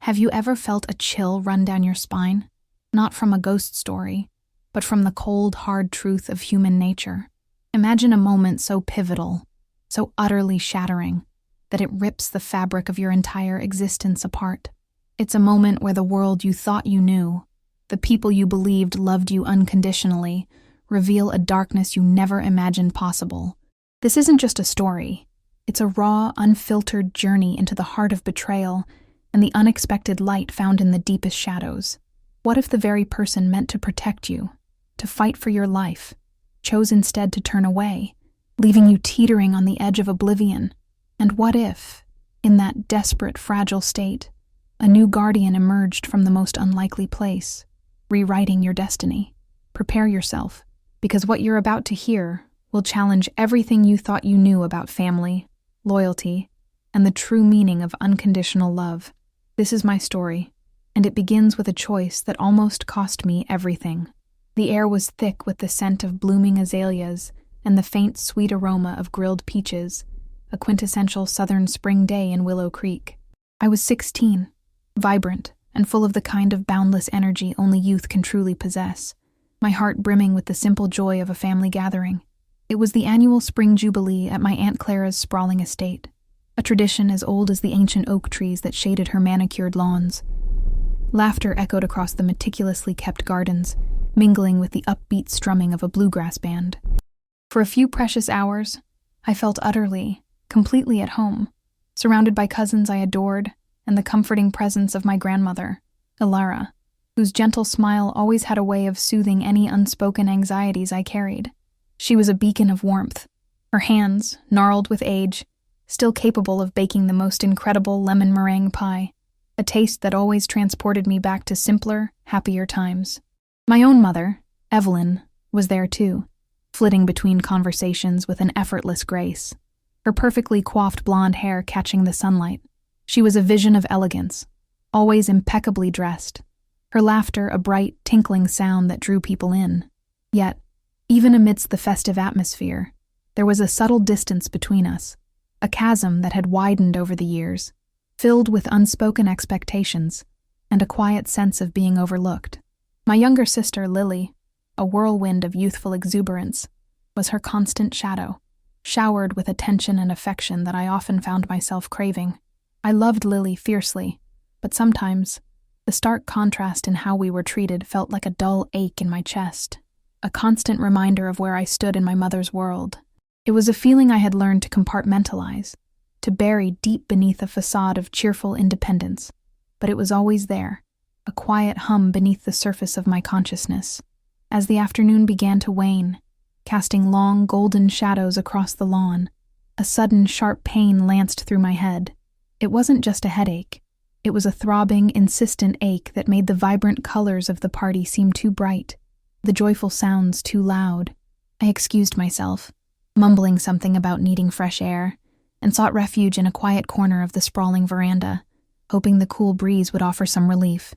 Have you ever felt a chill run down your spine? Not from a ghost story, but from the cold, hard truth of human nature. Imagine a moment so pivotal, so utterly shattering, that it rips the fabric of your entire existence apart. It's a moment where the world you thought you knew, the people you believed loved you unconditionally, reveal a darkness you never imagined possible. This isn't just a story. It's a raw, unfiltered journey into the heart of betrayal and the unexpected light found in the deepest shadows. What if the very person meant to protect you, to fight for your life, chose instead to turn away, leaving you teetering on the edge of oblivion? And what if, in that desperate, fragile state, a new guardian emerged from the most unlikely place, rewriting your destiny? Prepare yourself, because what you're about to hear will challenge everything you thought you knew about family, loyalty, and the true meaning of unconditional love. This is my story, and it begins with a choice that almost cost me everything. The air was thick with the scent of blooming azaleas and the faint, sweet aroma of grilled peaches, a quintessential southern spring day in Willow Creek. I was 16, vibrant, and full of the kind of boundless energy only youth can truly possess, my heart brimming with the simple joy of a family gathering. It was the annual spring jubilee at my Aunt Clara's sprawling estate, a tradition as old as the ancient oak trees that shaded her manicured lawns. Laughter echoed across the meticulously kept gardens, mingling with the upbeat strumming of a bluegrass band. For a few precious hours, I felt utterly, completely at home, surrounded by cousins I adored and the comforting presence of my grandmother, Ilara, whose gentle smile always had a way of soothing any unspoken anxieties I carried. She was a beacon of warmth, her hands, gnarled with age, still capable of baking the most incredible lemon meringue pie, a taste that always transported me back to simpler, happier times. My own mother, Evelyn, was there too, flitting between conversations with an effortless grace, her perfectly coiffed blonde hair catching the sunlight. She was a vision of elegance, always impeccably dressed, her laughter a bright, tinkling sound that drew people in. Yet, even amidst the festive atmosphere, there was a subtle distance between us, a chasm that had widened over the years, filled with unspoken expectations and a quiet sense of being overlooked. My younger sister, Lily, a whirlwind of youthful exuberance, was her constant shadow, showered with attention and affection that I often found myself craving. I loved Lily fiercely, but sometimes the stark contrast in how we were treated felt like a dull ache in my chest, a constant reminder of where I stood in my mother's world. It was a feeling I had learned to compartmentalize, to bury deep beneath a facade of cheerful independence, but it was always there, a quiet hum beneath the surface of my consciousness. As the afternoon began to wane, casting long golden shadows across the lawn, a sudden sharp pain lanced through my head. It wasn't just a headache. It was a throbbing, insistent ache that made the vibrant colors of the party seem too bright, the joyful sounds too loud. I excused myself, mumbling something about needing fresh air, and sought refuge in a quiet corner of the sprawling veranda, hoping the cool breeze would offer some relief.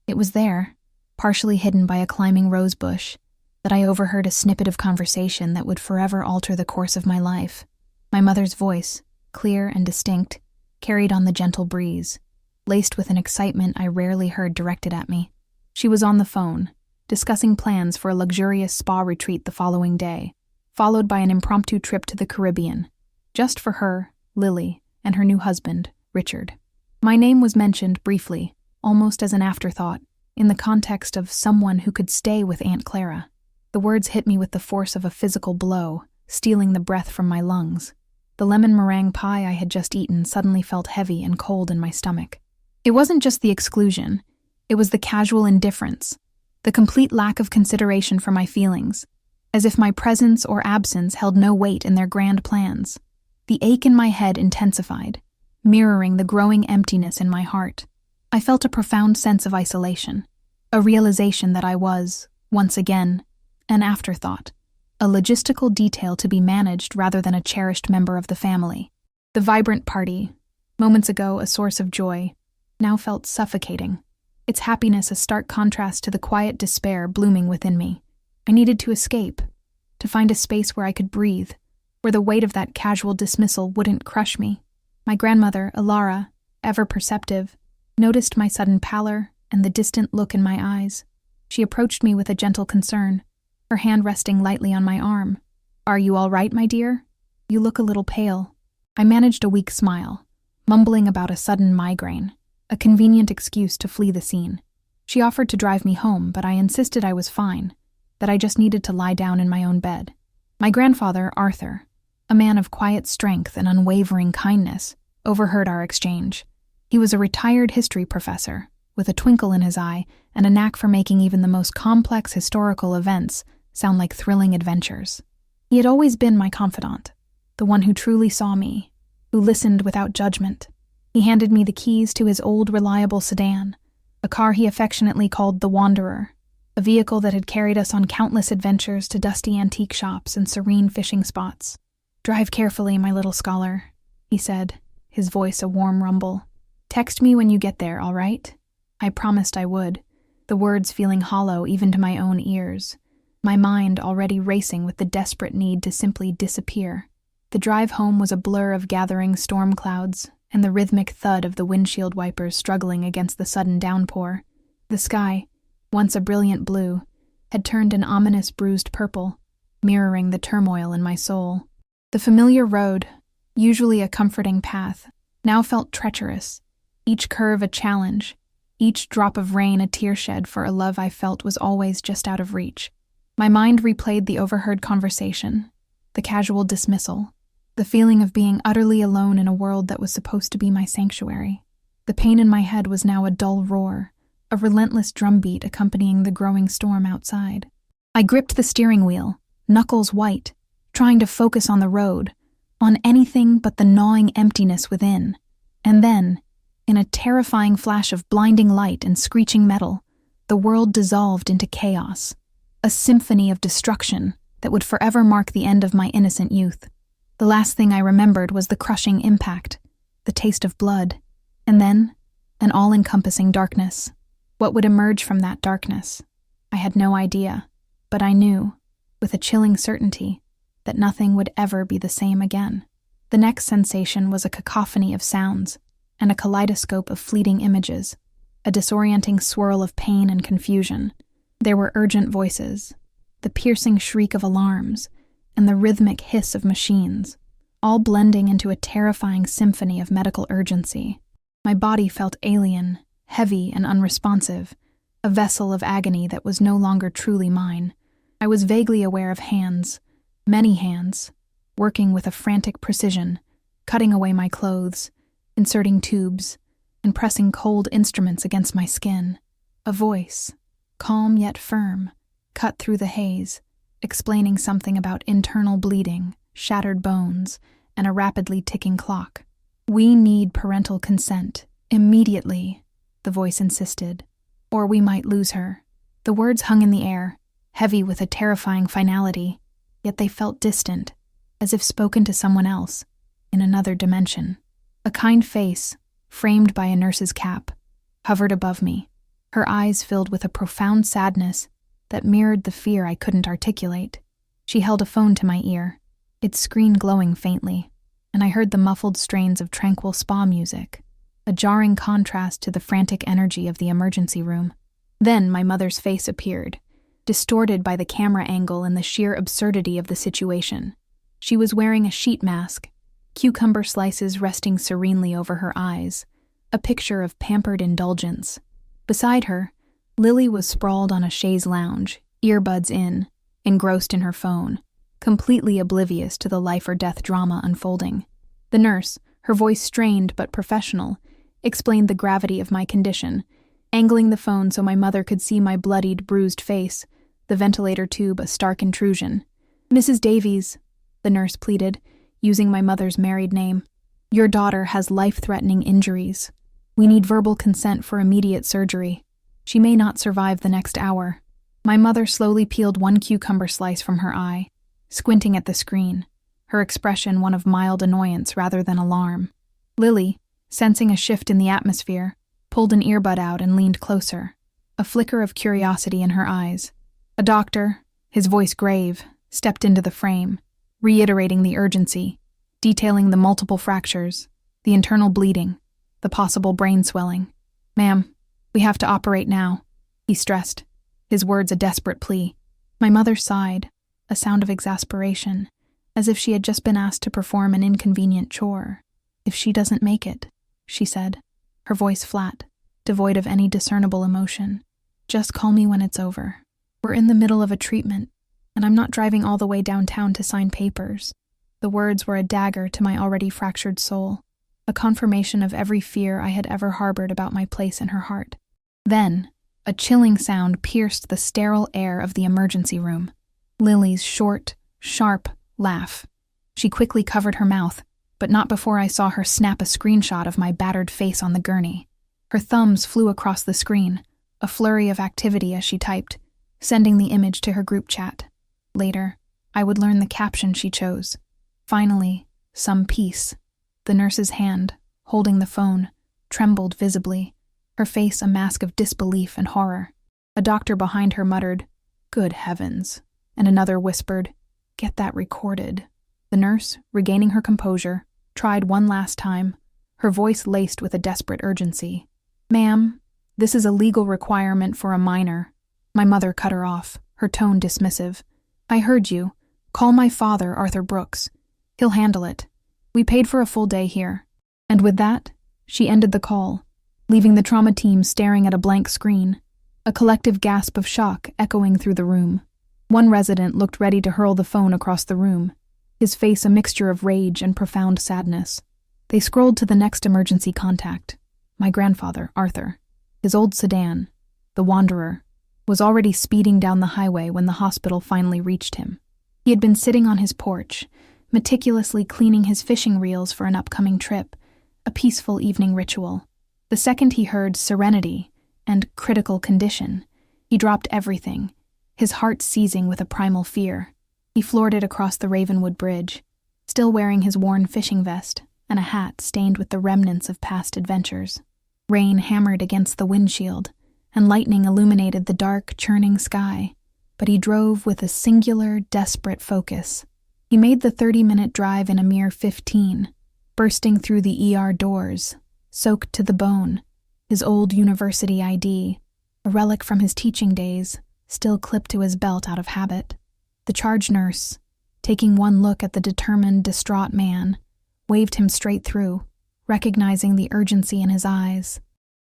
It was there, partially hidden by a climbing rose bush, that I overheard a snippet of conversation that would forever alter the course of my life. My mother's voice, clear and distinct, carried on the gentle breeze, laced with an excitement I rarely heard directed at me. She was on the phone, discussing plans for a luxurious spa retreat the following day, followed by an impromptu trip to the Caribbean, just for her, Lily, and her new husband, Richard. My name was mentioned briefly, almost as an afterthought, in the context of someone who could stay with Aunt Clara. The words hit me with the force of a physical blow, stealing the breath from my lungs. The lemon meringue pie I had just eaten suddenly felt heavy and cold in my stomach. It wasn't just the exclusion, it was the casual indifference, the complete lack of consideration for my feelings, as if my presence or absence held no weight in their grand plans. The ache in my head intensified, mirroring the growing emptiness in my heart. I felt a profound sense of isolation, a realization that I was, once again, an afterthought, a logistical detail to be managed rather than a cherished member of the family. The vibrant party, moments ago a source of joy, now felt suffocating, its happiness a stark contrast to the quiet despair blooming within me. I needed to escape, to find a space where I could breathe, where the weight of that casual dismissal wouldn't crush me. My grandmother, Ilara, ever perceptive, noticed my sudden pallor and the distant look in my eyes. She approached me with a gentle concern, her hand resting lightly on my arm. "Are you all right, my dear? You look a little pale." I managed a weak smile, mumbling about a sudden migraine, a convenient excuse to flee the scene. She offered to drive me home, but I insisted I was fine, that I just needed to lie down in my own bed. My grandfather, Arthur, a man of quiet strength and unwavering kindness, overheard our exchange. He was a retired history professor, with a twinkle in his eye and a knack for making even the most complex historical events sound like thrilling adventures. He had always been my confidant, the one who truly saw me, who listened without judgment. He handed me the keys to his old reliable sedan, a car he affectionately called the Wanderer, a vehicle that had carried us on countless adventures to dusty antique shops and serene fishing spots. "Drive carefully, my little scholar," he said, his voice a warm rumble. "Text me when you get there, all right?" I promised I would, the words feeling hollow even to my own ears, my mind already racing with the desperate need to simply disappear. The drive home was a blur of gathering storm clouds and the rhythmic thud of the windshield wipers struggling against the sudden downpour. The sky, once a brilliant blue, had turned an ominous bruised purple, mirroring the turmoil in my soul. The familiar road, usually a comforting path, now felt treacherous, each curve a challenge, each drop of rain a tear shed for a love I felt was always just out of reach. My mind replayed the overheard conversation, the casual dismissal, the feeling of being utterly alone in a world that was supposed to be my sanctuary. The pain in my head was now a dull roar, a relentless drumbeat accompanying the growing storm outside. I gripped the steering wheel, knuckles white, trying to focus on the road, on anything but the gnawing emptiness within. And then, in a terrifying flash of blinding light and screeching metal, the world dissolved into chaos, a symphony of destruction that would forever mark the end of my innocent youth. The last thing I remembered was the crushing impact, the taste of blood, and then an all-encompassing darkness. What would emerge from that darkness? I had no idea, but I knew, with a chilling certainty, that nothing would ever be the same again. The next sensation was a cacophony of sounds and a kaleidoscope of fleeting images, a disorienting swirl of pain and confusion. There were urgent voices, the piercing shriek of alarms, and the rhythmic hiss of machines, all blending into a terrifying symphony of medical urgency. My body felt alien, heavy and unresponsive, a vessel of agony that was no longer truly mine. I was vaguely aware of hands, many hands, working with a frantic precision, cutting away my clothes, inserting tubes, and pressing cold instruments against my skin. A voice, calm yet firm, cut through the haze, explaining something about internal bleeding, shattered bones, and a rapidly ticking clock. "We need parental consent, immediately," the voice insisted, "or we might lose her." The words hung in the air, heavy with a terrifying finality, yet they felt distant, as if spoken to someone else, in another dimension. A kind face, framed by a nurse's cap, hovered above me, her eyes filled with a profound sadness that mirrored the fear I couldn't articulate. She held a phone to my ear, its screen glowing faintly, and I heard the muffled strains of tranquil spa music, a jarring contrast to the frantic energy of the emergency room. Then my mother's face appeared, distorted by the camera angle and the sheer absurdity of the situation. She was wearing a sheet mask, cucumber slices resting serenely over her eyes, a picture of pampered indulgence. Beside her, Lily was sprawled on a chaise lounge, earbuds in, engrossed in her phone, completely oblivious to the life-or-death drama unfolding. The nurse, her voice strained but professional, explained the gravity of my condition, angling the phone so my mother could see my bloodied, bruised face, the ventilator tube a stark intrusion. "Mrs. Davies," the nurse pleaded, using my mother's married name, "your daughter has life-threatening injuries. We need verbal consent for immediate surgery. She may not survive the next hour." My mother slowly peeled one cucumber slice from her eye, squinting at the screen, her expression one of mild annoyance rather than alarm. Lily, sensing a shift in the atmosphere, pulled an earbud out and leaned closer, a flicker of curiosity in her eyes. A doctor, his voice grave, stepped into the frame, reiterating the urgency, detailing the multiple fractures, the internal bleeding, the possible brain swelling. "Ma'am, we have to operate now," he stressed, his words a desperate plea. My mother sighed, a sound of exasperation, as if she had just been asked to perform an inconvenient chore. "If she doesn't make it," she said, her voice flat, devoid of any discernible emotion, "just call me when it's over. We're in the middle of a treatment, and I'm not driving all the way downtown to sign papers." The words were a dagger to my already fractured soul, a confirmation of every fear I had ever harbored about my place in her heart. Then, a chilling sound pierced the sterile air of the emergency room. Lily's short, sharp laugh. She quickly covered her mouth, but not before I saw her snap a screenshot of my battered face on the gurney. Her thumbs flew across the screen, a flurry of activity as she typed, sending the image to her group chat. Later, I would learn the caption she chose. "Finally, some peace." The nurse's hand, holding the phone, trembled visibly, her face a mask of disbelief and horror. A doctor behind her muttered, "Good heavens," and another whispered, "Get that recorded." The nurse, regaining her composure, tried one last time, her voice laced with a desperate urgency. "Ma'am, this is a legal requirement for a minor." My mother cut her off, her tone dismissive. "I heard you. Call my father, Arthur Brooks. He'll handle it. We paid for a full day here." And with that, she ended the call, leaving the trauma team staring at a blank screen, a collective gasp of shock echoing through the room. One resident looked ready to hurl the phone across the room, his face a mixture of rage and profound sadness. They scrolled to the next emergency contact. My grandfather, Arthur. His old sedan, the Wanderer, was already speeding down the highway when the hospital finally reached him. He had been sitting on his porch, meticulously cleaning his fishing reels for an upcoming trip, a peaceful evening ritual. The second he heard serenity and critical condition, he dropped everything, his heart seizing with a primal fear. He floored it across the Ravenwood Bridge, still wearing his worn fishing vest and a hat stained with the remnants of past adventures. Rain hammered against the windshield, and lightning illuminated the dark, churning sky, but he drove with a singular, desperate focus. He made the 30-minute drive in a mere 15, bursting through the ER doors, soaked to the bone, his old university ID, a relic from his teaching days, still clipped to his belt out of habit. The charge nurse, taking one look at the determined, distraught man, waved him straight through, recognizing the urgency in his eyes.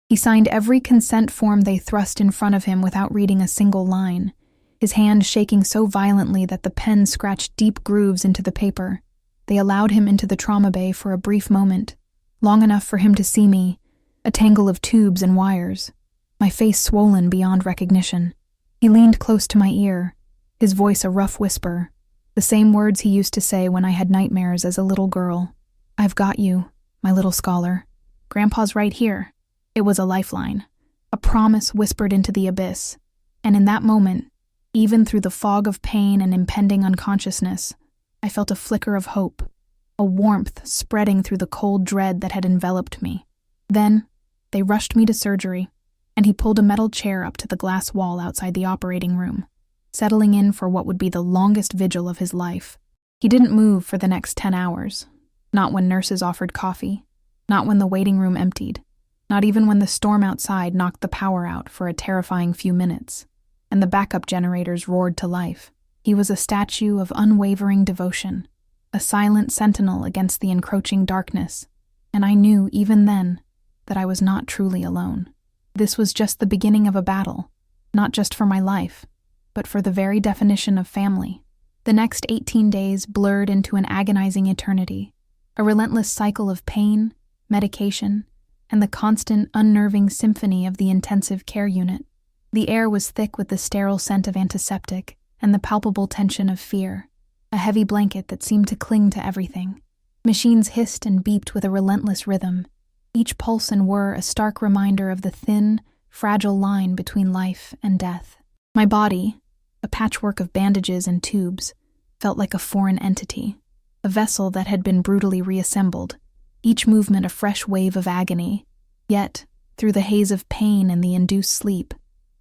He signed every consent form they thrust in front of him without reading a single line, his hand shaking so violently that the pen scratched deep grooves into the paper. They allowed him into the trauma bay for a brief moment, long enough for him to see me, a tangle of tubes and wires, my face swollen beyond recognition. He leaned close to my ear, his voice a rough whisper, the same words he used to say when I had nightmares as a little girl. "I've got you, my little scholar. Grandpa's right here." It was a lifeline, a promise whispered into the abyss, and in that moment, even through the fog of pain and impending unconsciousness, I felt a flicker of hope, a warmth spreading through the cold dread that had enveloped me. Then, they rushed me to surgery, and he pulled a metal chair up to the glass wall outside the operating room, settling in for what would be the longest vigil of his life. He didn't move for the next 10 hours, not when nurses offered coffee, not when the waiting room emptied, not even when the storm outside knocked the power out for a terrifying few minutes, and the backup generators roared to life. He was a statue of unwavering devotion, a silent sentinel against the encroaching darkness, and I knew even then that I was not truly alone. This was just the beginning of a battle, not just for my life, but for the very definition of family. The next 18 days blurred into an agonizing eternity, a relentless cycle of pain, medication, and the constant, unnerving symphony of the intensive care unit. The air was thick with the sterile scent of antiseptic and the palpable tension of fear, a heavy blanket that seemed to cling to everything. Machines hissed and beeped with a relentless rhythm, each pulse and whir a stark reminder of the thin, fragile line between life and death. My body, a patchwork of bandages and tubes, felt like a foreign entity, a vessel that had been brutally reassembled, each movement a fresh wave of agony. Yet, through the haze of pain and the induced sleep,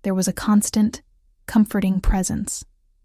there was a constant, comforting presence,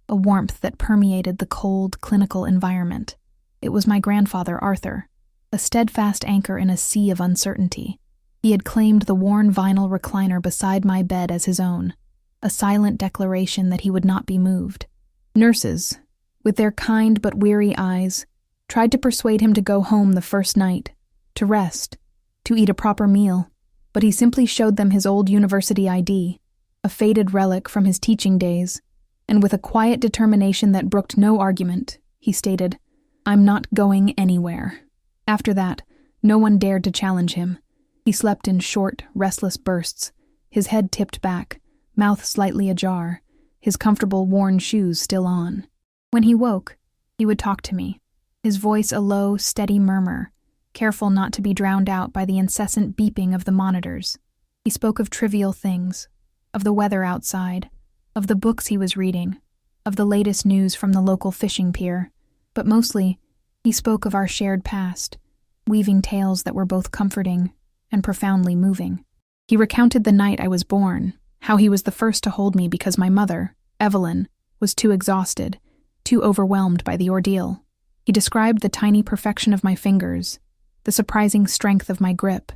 a warmth that permeated the cold, clinical environment. It was my grandfather, Arthur, a steadfast anchor in a sea of uncertainty, He had claimed the worn vinyl recliner beside my bed as his own, a silent declaration that he would not be moved. Nurses, with their kind but weary eyes, tried to persuade him to go home the first night, to rest, to eat a proper meal, but he simply showed them his old university ID, a faded relic from his teaching days, and with a quiet determination that brooked no argument, he stated, "I'm not going anywhere." After that, no one dared to challenge him. He slept in short, restless bursts, his head tipped back, mouth slightly ajar, his comfortable worn shoes still on. When he woke, he would talk to me, his voice a low, steady murmur, careful not to be drowned out by the incessant beeping of the monitors. He spoke of trivial things, of the weather outside, of the books he was reading, of the latest news from the local fishing pier, but mostly, he spoke of our shared past, weaving tales that were both comforting and profoundly moving. He recounted the night I was born, how he was the first to hold me because my mother, Evelyn, was too exhausted, too overwhelmed by the ordeal. He described the tiny perfection of my fingers, the surprising strength of my grip,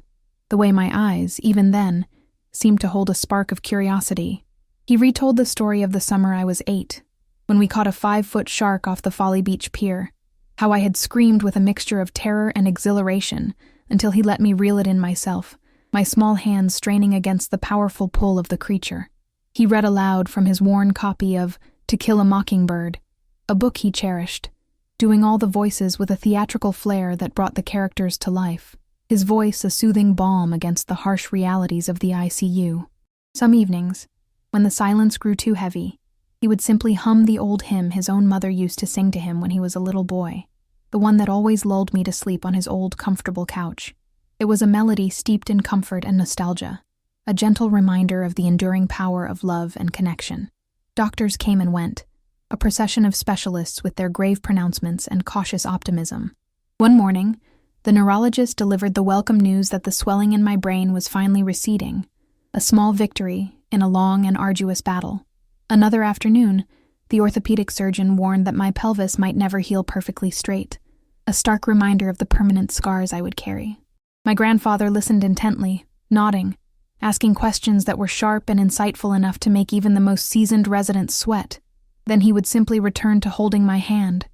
the way my eyes, even then, seemed to hold a spark of curiosity. He retold the story of the summer I was 8, when we caught a 5-foot shark off the Folly Beach pier, how I had screamed with a mixture of terror and exhilaration until he let me reel it in myself, my small hands straining against the powerful pull of the creature. He read aloud from his worn copy of To Kill a Mockingbird, a book he cherished, doing all the voices with a theatrical flair that brought the characters to life, his voice a soothing balm against the harsh realities of the ICU. Some evenings, when the silence grew too heavy, he would simply hum the old hymn his own mother used to sing to him when he was a little boy, the one that always lulled me to sleep on his old, comfortable couch. It was a melody steeped in comfort and nostalgia, a gentle reminder of the enduring power of love and connection. Doctors came and went, a procession of specialists with their grave pronouncements and cautious optimism. One morning, the neurologist delivered the welcome news that the swelling in my brain was finally receding, a small victory in a long and arduous battle. Another afternoon, the orthopedic surgeon warned that my pelvis might never heal perfectly straight, a stark reminder of the permanent scars I would carry. My grandfather listened intently, nodding, asking questions that were sharp and insightful enough to make even the most seasoned residents sweat. Then he would simply return to holding my hand,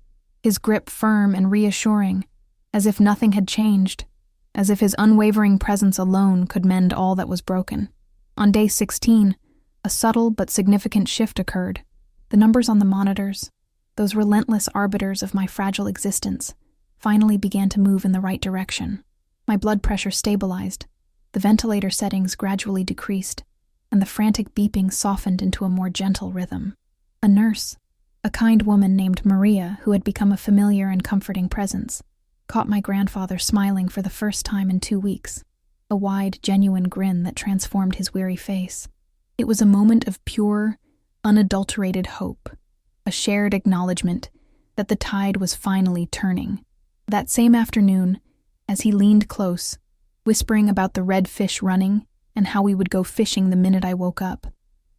his grip firm and reassuring, as if nothing had changed, as if his unwavering presence alone could mend all that was broken. On day 16, a subtle but significant shift occurred. The numbers on the monitors, those relentless arbiters of my fragile existence, finally began to move in the right direction. My blood pressure stabilized, the ventilator settings gradually decreased, and the frantic beeping softened into a more gentle rhythm. A nurse, a kind woman named Maria, who had become a familiar and comforting presence, caught my grandfather smiling for the first time in 2 weeks, a wide, genuine grin that transformed his weary face. It was a moment of pure, unadulterated hope, a shared acknowledgement that the tide was finally turning. That same afternoon, as he leaned close, whispering about the red fish running and how we would go fishing the minute I woke up,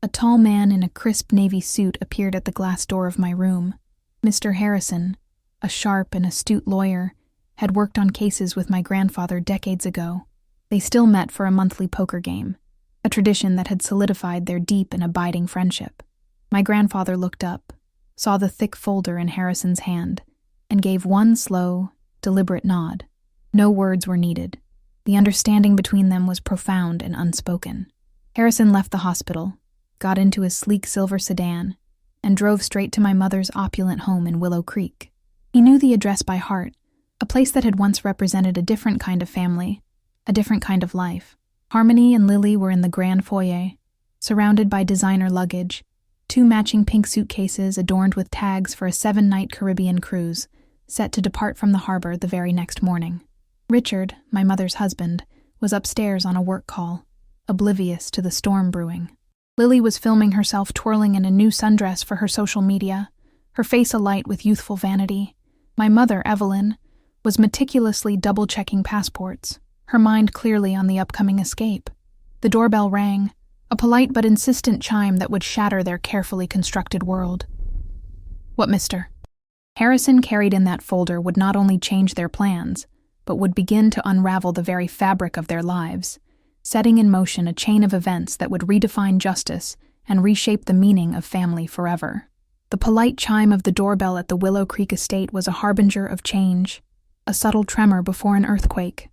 a tall man in a crisp navy suit appeared at the glass door of my room. Mr. Harrison, a sharp and astute lawyer, had worked on cases with my grandfather decades ago. They still met for a monthly poker game, a tradition that had solidified their deep and abiding friendship. My grandfather looked up, saw the thick folder in Harrison's hand, and gave one slow, deliberate nod. No words were needed. The understanding between them was profound and unspoken. Harrison left the hospital, got into his sleek silver sedan, and drove straight to my mother's opulent home in Willow Creek. He knew the address by heart, a place that had once represented a different kind of family, a different kind of life. Harmony and Lily were in the grand foyer, surrounded by designer luggage, 2 matching pink suitcases adorned with tags for a 7-night Caribbean cruise, set to depart from the harbor the very next morning. Richard, my mother's husband, was upstairs on a work call, oblivious to the storm brewing. Lily was filming herself twirling in a new sundress for her social media, her face alight with youthful vanity. My mother, Evelyn, was meticulously double-checking passports, her mind clearly on the upcoming escape. The doorbell rang, a polite but insistent chime that would shatter their carefully constructed world. "What, mister?" Harrison carried in that folder would not only change their plans, but would begin to unravel the very fabric of their lives. setting in motion a chain of events that would redefine justice and reshape the meaning of family forever. The polite chime of the doorbell at the Willow Creek estate was a harbinger of change, a subtle tremor before an earthquake.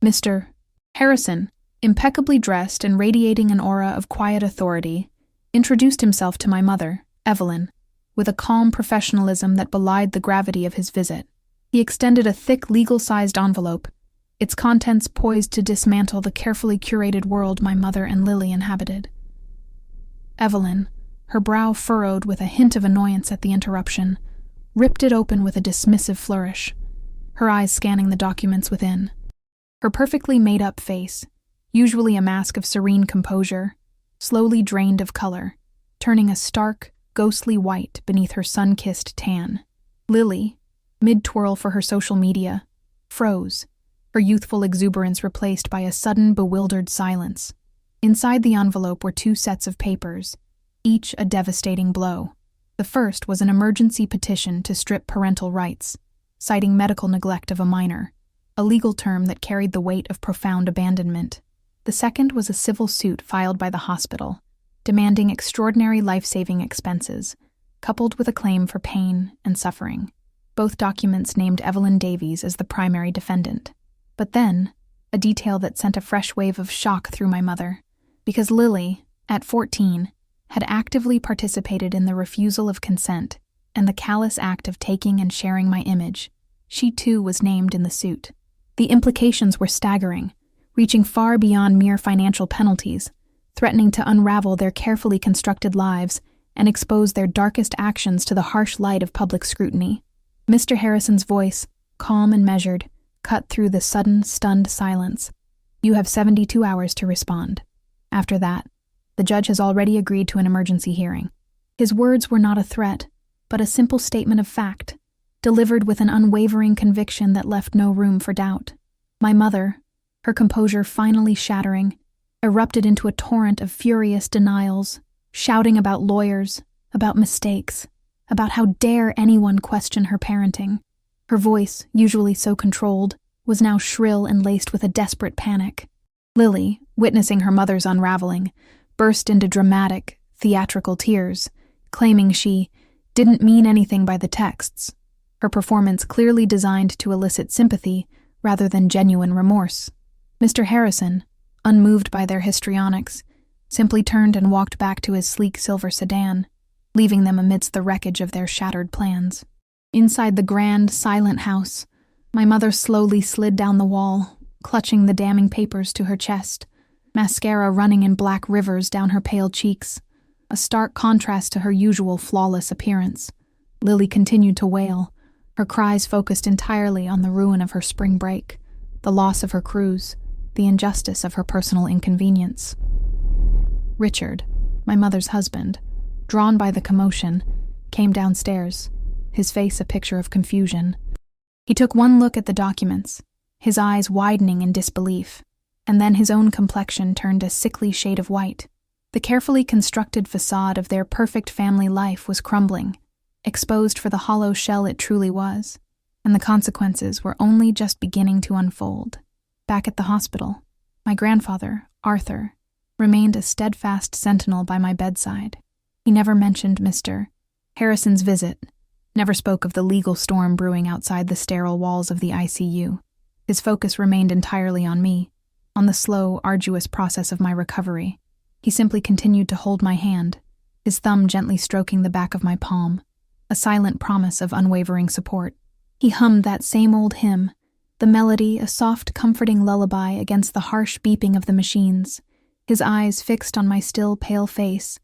Mr. Harrison, impeccably dressed and radiating an aura of quiet authority, introduced himself to my mother, Evelyn, with a calm professionalism that belied the gravity of his visit. He extended a thick, legal-sized envelope, its contents poised to dismantle the carefully curated world my mother and Lily inhabited. Evelyn, her brow furrowed with a hint of annoyance at the interruption, ripped it open with a dismissive flourish, her eyes scanning the documents within. Her perfectly made-up face, usually a mask of serene composure, slowly drained of color, turning a stark, ghostly white beneath her sun-kissed tan. Lily, mid-twirl for her social media, froze, her youthful exuberance replaced by a sudden, bewildered silence. Inside the envelope were 2 sets of papers, each a devastating blow. The first was an emergency petition to strip parental rights, citing medical neglect of a minor, a legal term that carried the weight of profound abandonment. The second was a civil suit filed by the hospital, demanding extraordinary life-saving expenses, coupled with a claim for pain and suffering. Both documents named Evelyn Davies as the primary defendant. But then, a detail that sent a fresh wave of shock through my mother, because Lily, at 14, had actively participated in the refusal of consent and the callous act of taking and sharing my image. She too was named in the suit. The implications were staggering, reaching far beyond mere financial penalties, threatening to unravel their carefully constructed lives and expose their darkest actions to the harsh light of public scrutiny. Mr. Harrison's voice, calm and measured, cut through the sudden, stunned silence. You have 72 hours to respond. After that, the judge has already agreed to an emergency hearing. His words were not a threat, but a simple statement of fact, delivered with an unwavering conviction that left no room for doubt. My mother, her composure finally shattering, erupted into a torrent of furious denials, shouting about lawyers, about mistakes, about how dare anyone question her parenting. Her voice, usually so controlled, was now shrill and laced with a desperate panic. Lily, witnessing her mother's unraveling, burst into dramatic, theatrical tears, claiming she didn't mean anything by the texts, her performance clearly designed to elicit sympathy rather than genuine remorse. Mr. Harrison, unmoved by their histrionics, simply turned and walked back to his sleek silver sedan, leaving them amidst the wreckage of their shattered plans. Inside the grand, silent house, my mother slowly slid down the wall, clutching the damning papers to her chest, mascara running in black rivers down her pale cheeks, a stark contrast to her usual flawless appearance. Lily continued to wail, her cries focused entirely on the ruin of her spring break, the loss of her cruise, the injustice of her personal inconvenience. Richard, my mother's husband, drawn by the commotion, came downstairs, his face a picture of confusion. He took one look at the documents, his eyes widening in disbelief, and then his own complexion turned a sickly shade of white. The carefully constructed facade of their perfect family life was crumbling, exposed for the hollow shell it truly was, and the consequences were only just beginning to unfold. Back at the hospital, my grandfather, Arthur, remained a steadfast sentinel by my bedside. He never mentioned Mr. Harrison's visit, never spoke of the legal storm brewing outside the sterile walls of the ICU. His focus remained entirely on me, on the slow, arduous process of my recovery. He simply continued to hold my hand, his thumb gently stroking the back of my palm, a silent promise of unwavering support. He hummed that same old hymn, the melody a soft, comforting lullaby against the harsh beeping of the machines, his eyes fixed on my still, pale face,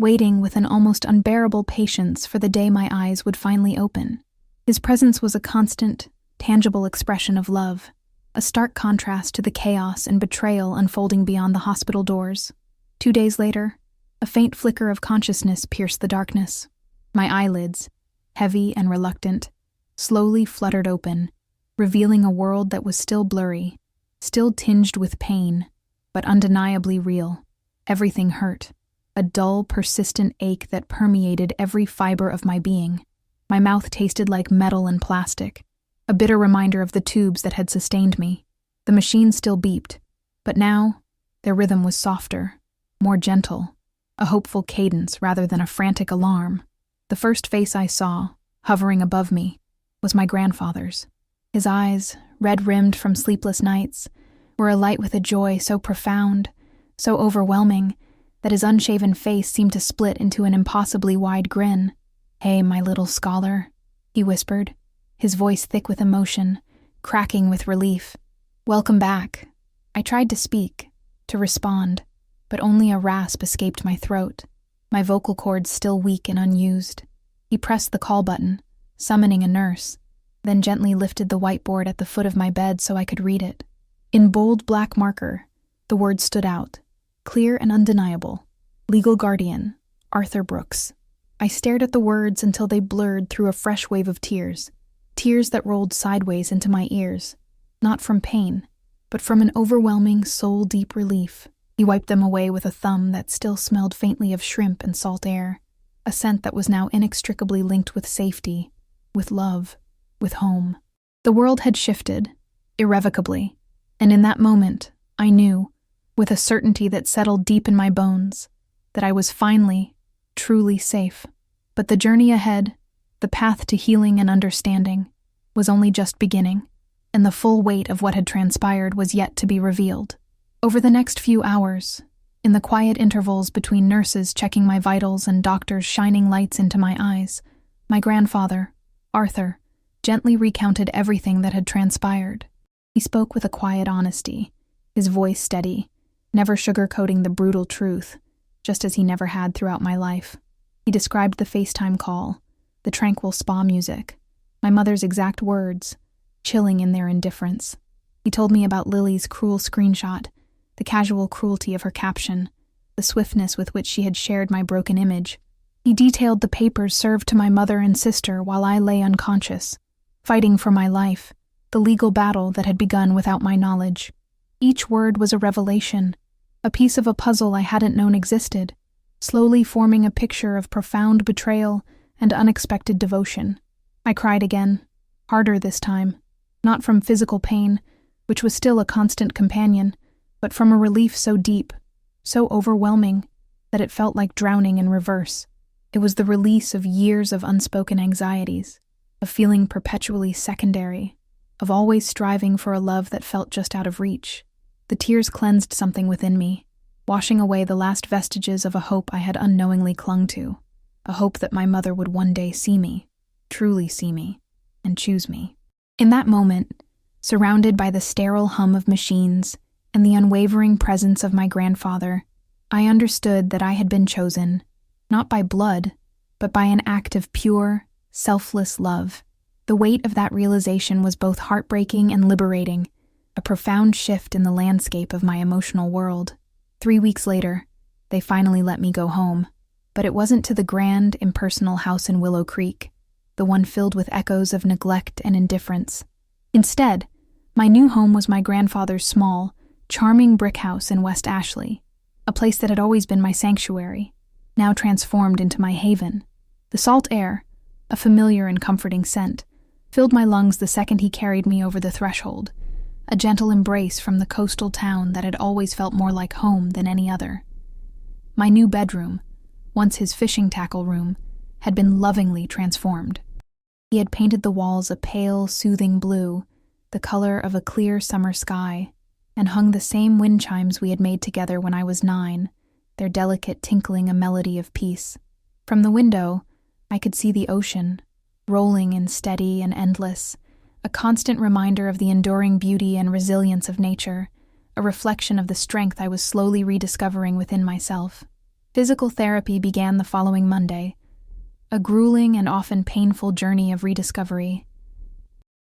waiting with an almost unbearable patience for the day my eyes would finally open. His presence was a constant, tangible expression of love, a stark contrast to the chaos and betrayal unfolding beyond the hospital doors. 2 days later, a faint flicker of consciousness pierced the darkness. My eyelids, heavy and reluctant, slowly fluttered open, revealing a world that was still blurry, still tinged with pain, but undeniably real. Everything hurt, a dull, persistent ache that permeated every fiber of my being. My mouth tasted like metal and plastic, a bitter reminder of the tubes that had sustained me. The machine still beeped, but now, Their rhythm was softer, more gentle, a hopeful cadence rather than a frantic alarm. The first face I saw, hovering above me, was my grandfather's. His eyes, red-rimmed from sleepless nights, were alight with a joy so profound, so overwhelming, that his unshaven face seemed to split into an impossibly wide grin. "Hey, my little scholar," he whispered, his voice thick with emotion, cracking with relief. "Welcome back." I tried to speak, to respond, but only a rasp escaped my throat, my vocal cords still weak and unused. He pressed the call button, summoning a nurse, then gently lifted the whiteboard at the foot of my bed so I could read it. In bold black marker, the words stood out, clear and undeniable. Legal guardian, Arthur Brooks. I stared at the words until they blurred through a fresh wave of tears, tears that rolled sideways into my ears, not from pain, but from an overwhelming, soul-deep relief. He wiped them away with a thumb that still smelled faintly of shrimp and salt air, a scent that was now inextricably linked with safety, with love, with home. The world had shifted, irrevocably, and in that moment, I knew, with a certainty that settled deep in my bones, that I was finally, truly safe. But the journey ahead, the path to healing and understanding, was only just beginning, and the full weight of what had transpired was yet to be revealed. Over the next few hours, in the quiet intervals between nurses checking my vitals and doctors shining lights into my eyes, my grandfather, Arthur, gently recounted everything that had transpired. He spoke with a quiet honesty, his voice steady, never sugarcoating the brutal truth, just as he never had throughout my life. He described the FaceTime call, the tranquil spa music, my mother's exact words, chilling in their indifference. He told me about Lily's cruel screenshot, the casual cruelty of her caption, the swiftness with which she had shared my broken image. He detailed the papers served to my mother and sister while I lay unconscious, fighting for my life, the legal battle that had begun without my knowledge. Each word was a revelation, a piece of a puzzle I hadn't known existed, slowly forming a picture of profound betrayal and unexpected devotion. I cried again, harder this time, not from physical pain, which was still a constant companion, but from a relief so deep, so overwhelming, that it felt like drowning in reverse. It was the release of years of unspoken anxieties, of feeling perpetually secondary, of always striving for a love that felt just out of reach. The tears cleansed something within me, washing away the last vestiges of a hope I had unknowingly clung to, a hope that my mother would one day see me, truly see me, and choose me. In that moment, surrounded by the sterile hum of machines and the unwavering presence of my grandfather, I understood that I had been chosen, not by blood, but by an act of pure, selfless love. The weight of that realization was both heartbreaking and liberating, a profound shift in the landscape of my emotional world. 3 weeks later, they finally let me go home, but it wasn't to the grand, impersonal house in Willow Creek, the one filled with echoes of neglect and indifference. Instead, my new home was my grandfather's small, charming brick house in West Ashley, a place that had always been my sanctuary, now transformed into my haven. The salt air, a familiar and comforting scent, filled my lungs the second he carried me over the threshold, a gentle embrace from the coastal town that had always felt more like home than any other. My new bedroom, once his fishing tackle room, had been lovingly transformed. He had painted the walls a pale, soothing blue, the color of a clear summer sky, and hung the same wind chimes we had made together when I was 9, their delicate tinkling a melody of peace. From the window, I could see the ocean, rolling and steady and endless, a constant reminder of the enduring beauty and resilience of nature, a reflection of the strength I was slowly rediscovering within myself. Physical therapy began the following Monday, a grueling and often painful journey of rediscovery.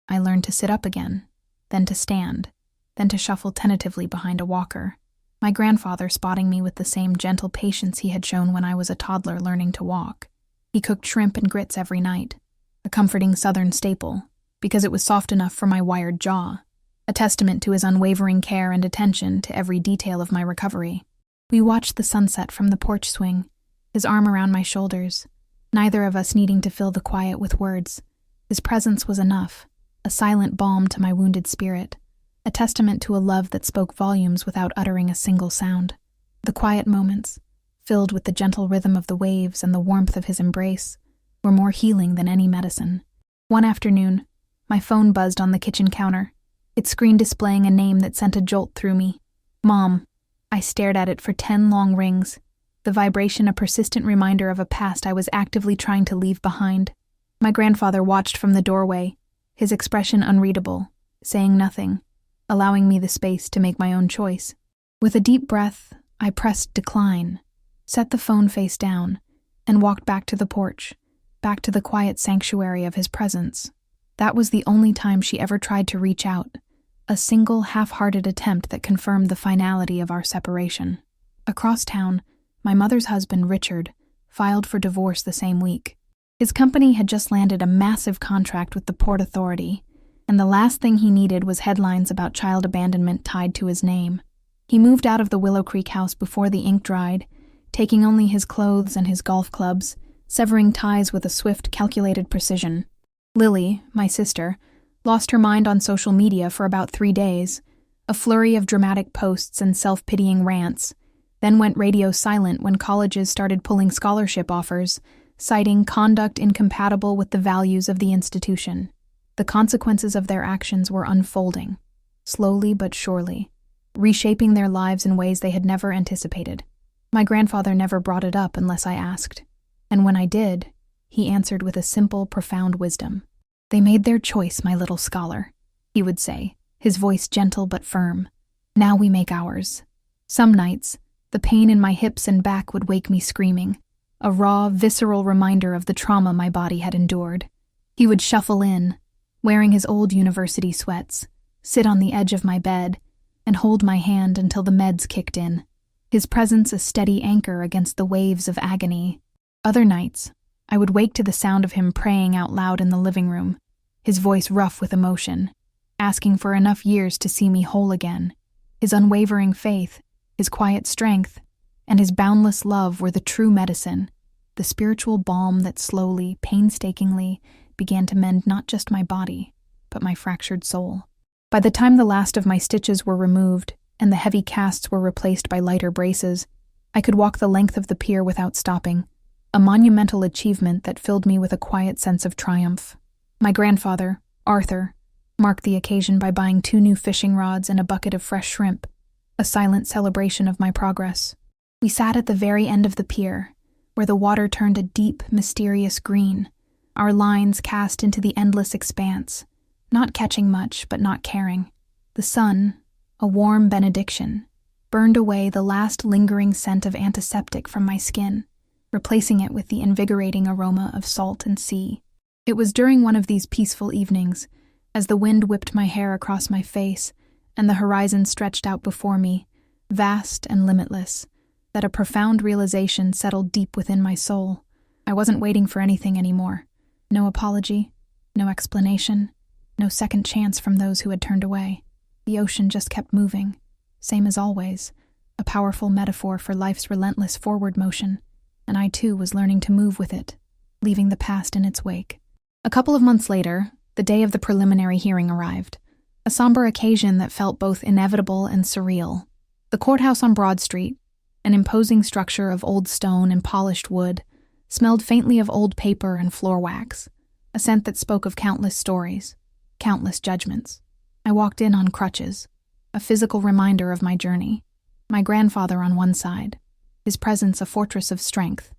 I learned to sit up again, then to stand, then to shuffle tentatively behind a walker, my grandfather spotting me with the same gentle patience he had shown when I was a toddler learning to walk. He cooked shrimp and grits every night, a comforting southern staple, because it was soft enough for my wired jaw, a testament to his unwavering care and attention to every detail of my recovery. We watched the sunset from the porch swing, his arm around my shoulders, neither of us needing to fill the quiet with words. His presence was enough, a silent balm to my wounded spirit. a testament to a love that spoke volumes without uttering a single sound. The quiet moments, filled with the gentle rhythm of the waves and the warmth of his embrace, were more healing than any medicine. One afternoon, my phone buzzed on the kitchen counter, its screen displaying a name that sent a jolt through me. Mom. I stared at it for 10 long rings, the vibration a persistent reminder of a past I was actively trying to leave behind. My grandfather watched from the doorway, his expression unreadable, saying nothing, allowing me the space to make my own choice. With a deep breath, I pressed decline, set the phone face down, and walked back to the porch, back to the quiet sanctuary of his presence. That was the only time she ever tried to reach out, a single half-hearted attempt that confirmed the finality of our separation. Across town, my mother's husband, Richard, filed for divorce the same week. His company had just landed a massive contract with the Port Authority, and the last thing he needed was headlines about child abandonment tied to his name. He moved out of the Willow Creek house before the ink dried, taking only his clothes and his golf clubs, severing ties with a swift, calculated precision. Lily, my sister, lost her mind on social media for about 3 days, a flurry of dramatic posts and self-pitying rants, then went radio silent when colleges started pulling scholarship offers, citing conduct incompatible with the values of the institution. The consequences of their actions were unfolding, slowly but surely, reshaping their lives in ways they had never anticipated. My grandfather never brought it up unless I asked, and when I did, he answered with a simple, profound wisdom. "They made their choice, my little scholar," he would say, his voice gentle but firm. "Now we make ours." Some nights, the pain in my hips and back would wake me screaming, a raw, visceral reminder of the trauma my body had endured. He would shuffle in, wearing his old university sweats, sit on the edge of my bed, and hold my hand until the meds kicked in, his presence a steady anchor against the waves of agony. Other nights, I would wake to the sound of him praying out loud in the living room, his voice rough with emotion, asking for enough years to see me whole again. His unwavering faith, his quiet strength, and his boundless love were the true medicine, the spiritual balm that slowly, painstakingly, began to mend not just my body, but my fractured soul. By the time the last of my stitches were removed and the heavy casts were replaced by lighter braces, I could walk the length of the pier without stopping, a monumental achievement that filled me with a quiet sense of triumph. My grandfather, Arthur, marked the occasion by buying 2 new fishing rods and a bucket of fresh shrimp, a silent celebration of my progress. We sat at the very end of the pier, where the water turned a deep, mysterious green, our lines cast into the endless expanse, not catching much but not caring. The sun, a warm benediction, burned away the last lingering scent of antiseptic from my skin, replacing it with the invigorating aroma of salt and sea. It was during one of these peaceful evenings, as the wind whipped my hair across my face and the horizon stretched out before me, vast and limitless, that a profound realization settled deep within my soul. I wasn't waiting for anything anymore. No apology, no explanation, no second chance from those who had turned away. The ocean just kept moving, same as always, a powerful metaphor for life's relentless forward motion, and I too was learning to move with it, leaving the past in its wake. A couple of months later, the day of the preliminary hearing arrived, a somber occasion that felt both inevitable and surreal. The courthouse on Broad Street, an imposing structure of old stone and polished wood, smelled faintly of old paper and floor wax, a scent that spoke of countless stories, countless judgments. I walked in on crutches, a physical reminder of my journey, my grandfather on one side, his presence a fortress of strength,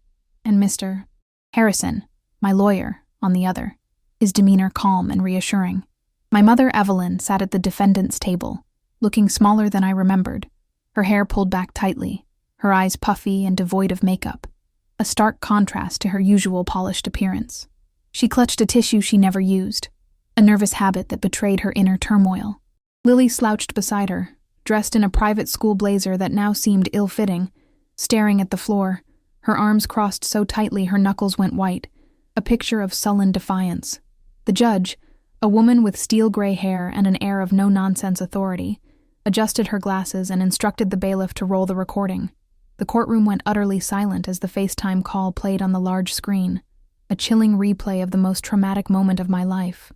and Mr. Harrison, my lawyer, on the other, his demeanor calm and reassuring. My mother, Evelyn, sat at the defendant's table, looking smaller than I remembered, her hair pulled back tightly, her eyes puffy and devoid of makeup, a stark contrast to her usual polished appearance. She clutched a tissue she never used, a nervous habit that betrayed her inner turmoil. Lily slouched beside her, dressed in a private school blazer that now seemed ill-fitting, staring at the floor, her arms crossed so tightly her knuckles went white, a picture of sullen defiance. The judge, a woman with steel-gray hair and an air of no-nonsense authority, adjusted her glasses and instructed the bailiff to roll the recording. The courtroom went utterly silent as the FaceTime call played on the large screen, a chilling replay of the most traumatic moment of my life.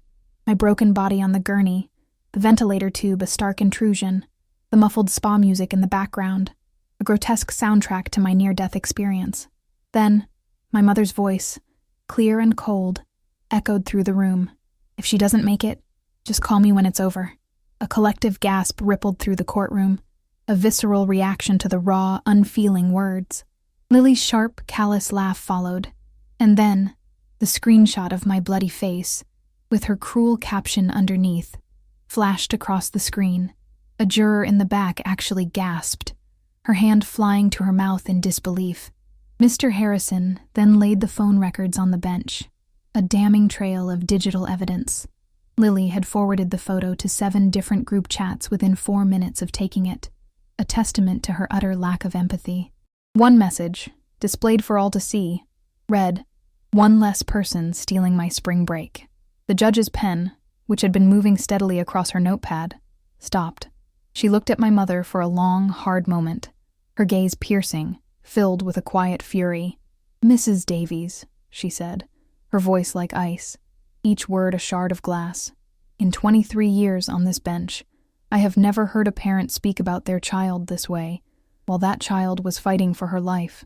My broken body on the gurney, the ventilator tube a stark intrusion, the muffled spa music in the background, a grotesque soundtrack to my near-death experience. Then, my mother's voice, clear and cold, echoed through the room. "If she doesn't make it, just call me when it's over." A collective gasp rippled through the courtroom, a visceral reaction to the raw, unfeeling words. Lily's sharp, callous laugh followed, and then, the screenshot of my bloody face, with her cruel caption underneath, flashed across the screen. A juror in the back actually gasped, her hand flying to her mouth in disbelief. Mr. Harrison then laid the phone records on the bench, a damning trail of digital evidence. Lily had forwarded the photo to 7 different group chats within 4 minutes of taking it, a testament to her utter lack of empathy. One message, displayed for all to see, read, "One less person stealing my spring break." The judge's pen, which had been moving steadily across her notepad, stopped. She looked at my mother for a long, hard moment, her gaze piercing, filled with a quiet fury. "Mrs. Davies," she said, her voice like ice, each word a shard of glass. "In 23 years on this bench, I have never heard a parent speak about their child this way, while that child was fighting for her life."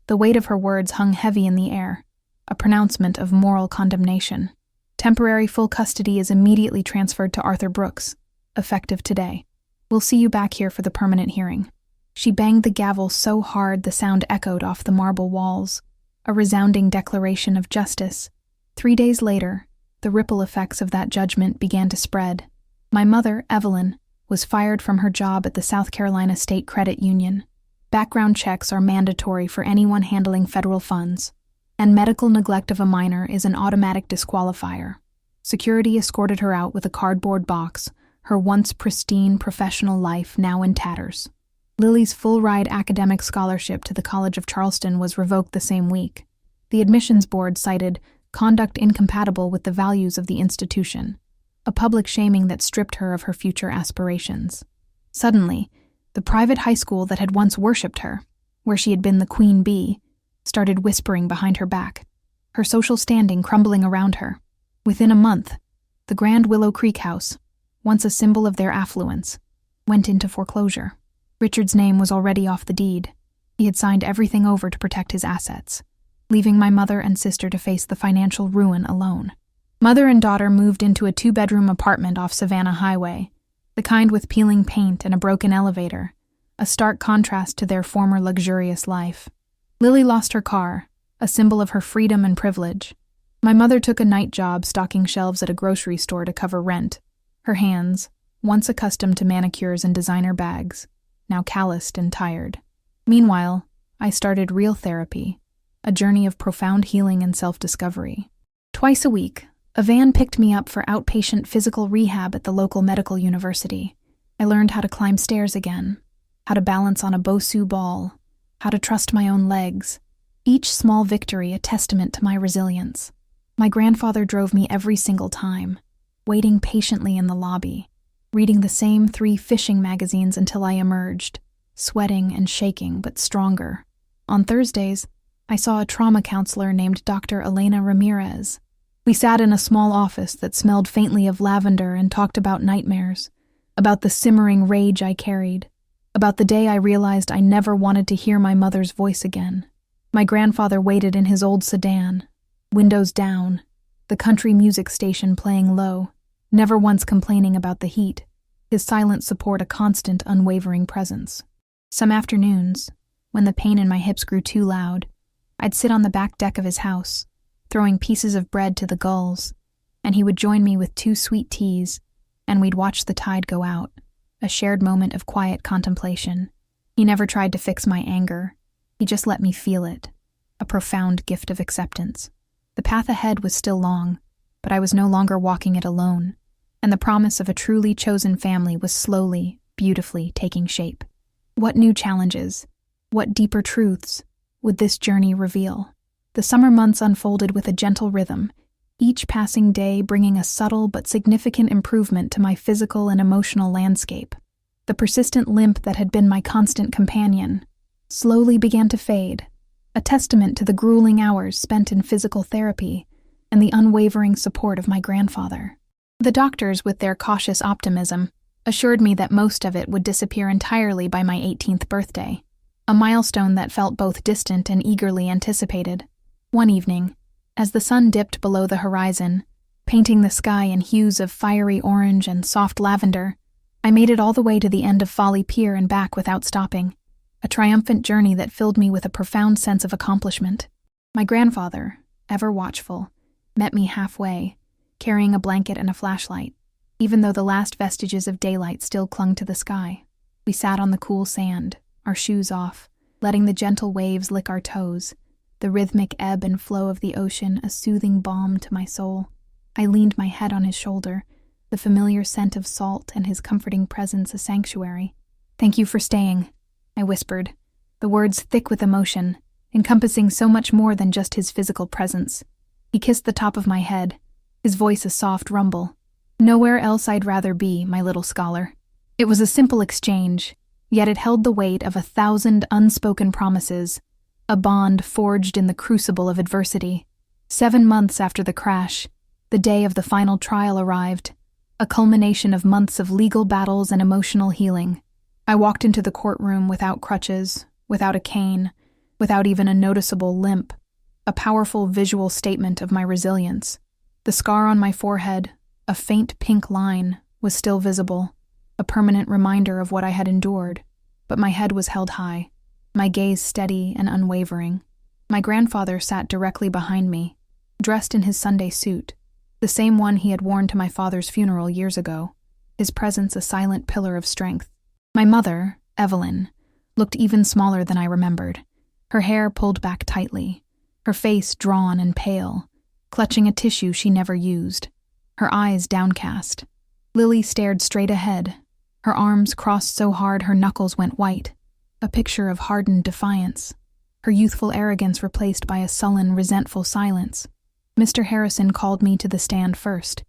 The weight of her words hung heavy in the air, a pronouncement of moral condemnation. "Temporary full custody is immediately transferred to Arthur Brooks, effective today. We'll see you back here for the permanent hearing." She banged the gavel so hard the sound echoed off the marble walls, a resounding declaration of justice. 3 days later, the ripple effects of that judgment began to spread. My mother, Evelyn, was fired from her job at the South Carolina State Credit Union. Background checks are mandatory for anyone handling federal funds, and medical neglect of a minor is an automatic disqualifier. Security escorted her out with a cardboard box, her once pristine professional life now in tatters. Lily's full-ride academic scholarship to the College of Charleston was revoked the same week. The admissions board cited conduct incompatible with the values of the institution, a public shaming that stripped her of her future aspirations. Suddenly, the private high school that had once worshipped her, where she had been the queen bee, started whispering behind her back, her social standing crumbling around her. Within a month, the Grand Willow Creek House, once a symbol of their affluence, went into foreclosure. Richard's name was already off the deed. He had signed everything over to protect his assets, leaving my mother and sister to face the financial ruin alone. Mother and daughter moved into a 2-bedroom apartment off Savannah Highway, the kind with peeling paint and a broken elevator, a stark contrast to their former luxurious life. Lily lost her car, a symbol of her freedom and privilege. My mother took a night job stocking shelves at a grocery store to cover rent, her hands, once accustomed to manicures and designer bags, now calloused and tired. Meanwhile, I started real therapy, a journey of profound healing and self-discovery. Twice a week, a van picked me up for outpatient physical rehab at the local medical university. I learned how to climb stairs again, how to balance on a Bosu ball, how to trust my own legs, each small victory a testament to my resilience. My grandfather drove me every single time, waiting patiently in the lobby, reading the same 3 fishing magazines until I emerged, sweating and shaking but stronger. On Thursdays, I saw a trauma counselor named Dr. Elena Ramirez. We sat in a small office that smelled faintly of lavender and talked about nightmares, about the simmering rage I carried, about the day I realized I never wanted to hear my mother's voice again. My grandfather waited in his old sedan, windows down, the country music station playing low, never once complaining about the heat, his silent support a constant, unwavering presence. Some afternoons, when the pain in my hips grew too loud, I'd sit on the back deck of his house, throwing pieces of bread to the gulls, and he would join me with 2 sweet teas, and we'd watch the tide go out, a shared moment of quiet contemplation. He never tried to fix my anger. He just let me feel it, a profound gift of acceptance. The path ahead was still long, but I was no longer walking it alone, and the promise of a truly chosen family was slowly, beautifully taking shape. What new challenges, what deeper truths would this journey reveal? The summer months unfolded with a gentle rhythm, each passing day bringing a subtle but significant improvement to my physical and emotional landscape. The persistent limp that had been my constant companion slowly began to fade, a testament to the grueling hours spent in physical therapy and the unwavering support of my grandfather. The doctors, with their cautious optimism, assured me that most of it would disappear entirely by my 18th birthday, a milestone that felt both distant and eagerly anticipated. One evening, as the sun dipped below the horizon, painting the sky in hues of fiery orange and soft lavender, I made it all the way to the end of Folly Pier and back without stopping, a triumphant journey that filled me with a profound sense of accomplishment. My grandfather, ever watchful, met me halfway, carrying a blanket and a flashlight. Even though the last vestiges of daylight still clung to the sky, we sat on the cool sand, our shoes off, letting the gentle waves lick our toes, the rhythmic ebb and flow of the ocean a soothing balm to my soul. I leaned my head on his shoulder, the familiar scent of salt and his comforting presence a sanctuary. "Thank you for staying," I whispered, the words thick with emotion, encompassing so much more than just his physical presence. He kissed the top of my head, his voice a soft rumble. "Nowhere else I'd rather be, my little scholar." It was a simple exchange, yet it held the weight of 1,000 unspoken promises, a bond forged in the crucible of adversity. 7 months after the crash, the day of the final trial arrived, a culmination of months of legal battles and emotional healing. I walked into the courtroom without crutches, without a cane, without even a noticeable limp, a powerful visual statement of my resilience. The scar on my forehead, a faint pink line, was still visible, a permanent reminder of what I had endured, but my head was held high, my gaze steady and unwavering. My grandfather sat directly behind me, dressed in his Sunday suit, the same one he had worn to my father's funeral years ago, his presence a silent pillar of strength. My mother, Evelyn, looked even smaller than I remembered, her hair pulled back tightly, her face drawn and pale, clutching a tissue she never used, her eyes downcast. Lily stared straight ahead, her arms crossed so hard her knuckles went white, a picture of hardened defiance, her youthful arrogance replaced by a sullen, resentful silence. Mr. Harrison called me to the stand first,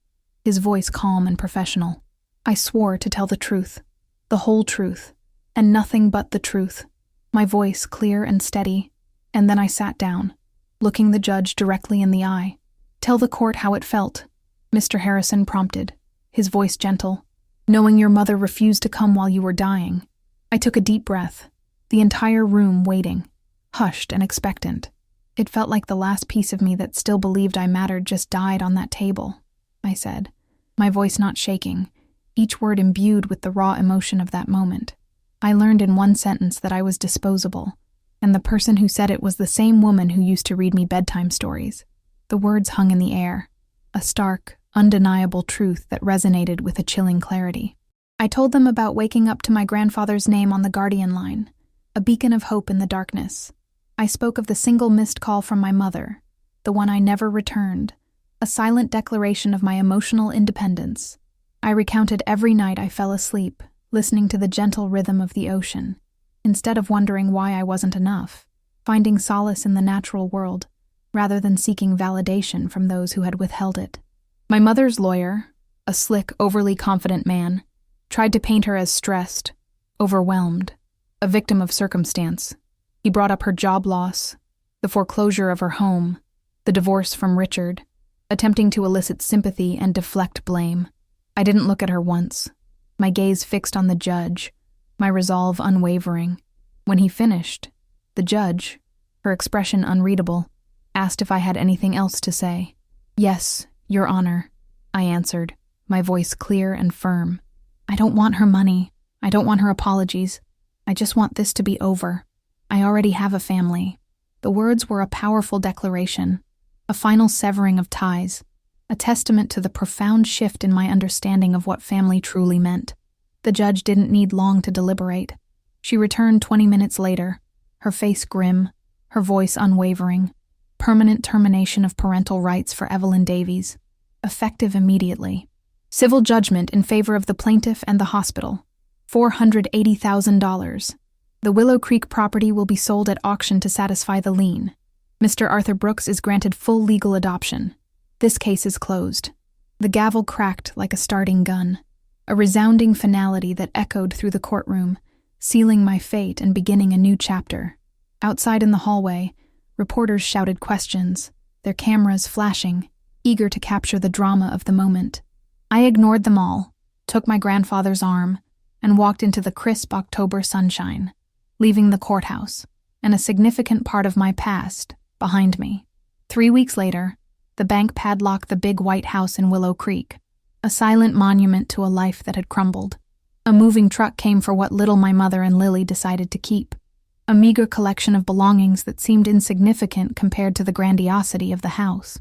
his voice calm and professional. I swore to tell the truth, the whole truth, and nothing but the truth, my voice clear and steady, and then I sat down, looking the judge directly in the eye. "Tell the court how it felt," Mr. Harrison prompted, his voice gentle. "Knowing your mother refused to come while you were dying." I took a deep breath, the entire room waiting, hushed and expectant. It felt like the last piece of me that still believed I mattered just died on that table, I said, my voice not shaking, each word imbued with the raw emotion of that moment. I learned in one sentence that I was disposable, and the person who said it was the same woman who used to read me bedtime stories. The words hung in the air, a stark, undeniable truth that resonated with a chilling clarity. I told them about waking up to my grandfather's name on the Guardian line, a beacon of hope in the darkness. I spoke of the single missed call from my mother, the one I never returned, a silent declaration of my emotional independence. I recounted every night I fell asleep, listening to the gentle rhythm of the ocean, instead of wondering why I wasn't enough, finding solace in the natural world, rather than seeking validation from those who had withheld it. My mother's lawyer, a slick, overly confident man, tried to paint her as stressed, overwhelmed, a victim of circumstance. He brought up her job loss, the foreclosure of her home, the divorce from Richard, attempting to elicit sympathy and deflect blame. I didn't look at her once, my gaze fixed on the judge, my resolve unwavering. When he finished, the judge, her expression unreadable, asked if I had anything else to say. "Yes, Your Honor," I answered, my voice clear and firm. "I don't want her money. I don't want her apologies. I just want this to be over. I already have a family." The words were a powerful declaration, a final severing of ties, a testament to the profound shift in my understanding of what family truly meant. The judge didn't need long to deliberate. She returned 20 minutes later, her face grim, her voice unwavering. Permanent termination of parental rights for Evelyn Davies, effective immediately. Civil judgment in favor of the plaintiff and the hospital, $480,000. The Willow Creek property will be sold at auction to satisfy the lien. Mr. Arthur Brooks is granted full legal adoption. This case is closed. The gavel cracked like a starting gun, a resounding finality that echoed through the courtroom, sealing my fate and beginning a new chapter. Outside in the hallway, reporters shouted questions, their cameras flashing, eager to capture the drama of the moment. I ignored them all, took my grandfather's arm, and walked into the crisp October sunshine, leaving the courthouse and a significant part of my past behind me. 3 weeks later, the bank padlocked the big white house in Willow Creek, a silent monument to a life that had crumbled. A moving truck came for what little my mother and Lily decided to keep, a meager collection of belongings that seemed insignificant compared to the grandiosity of the house.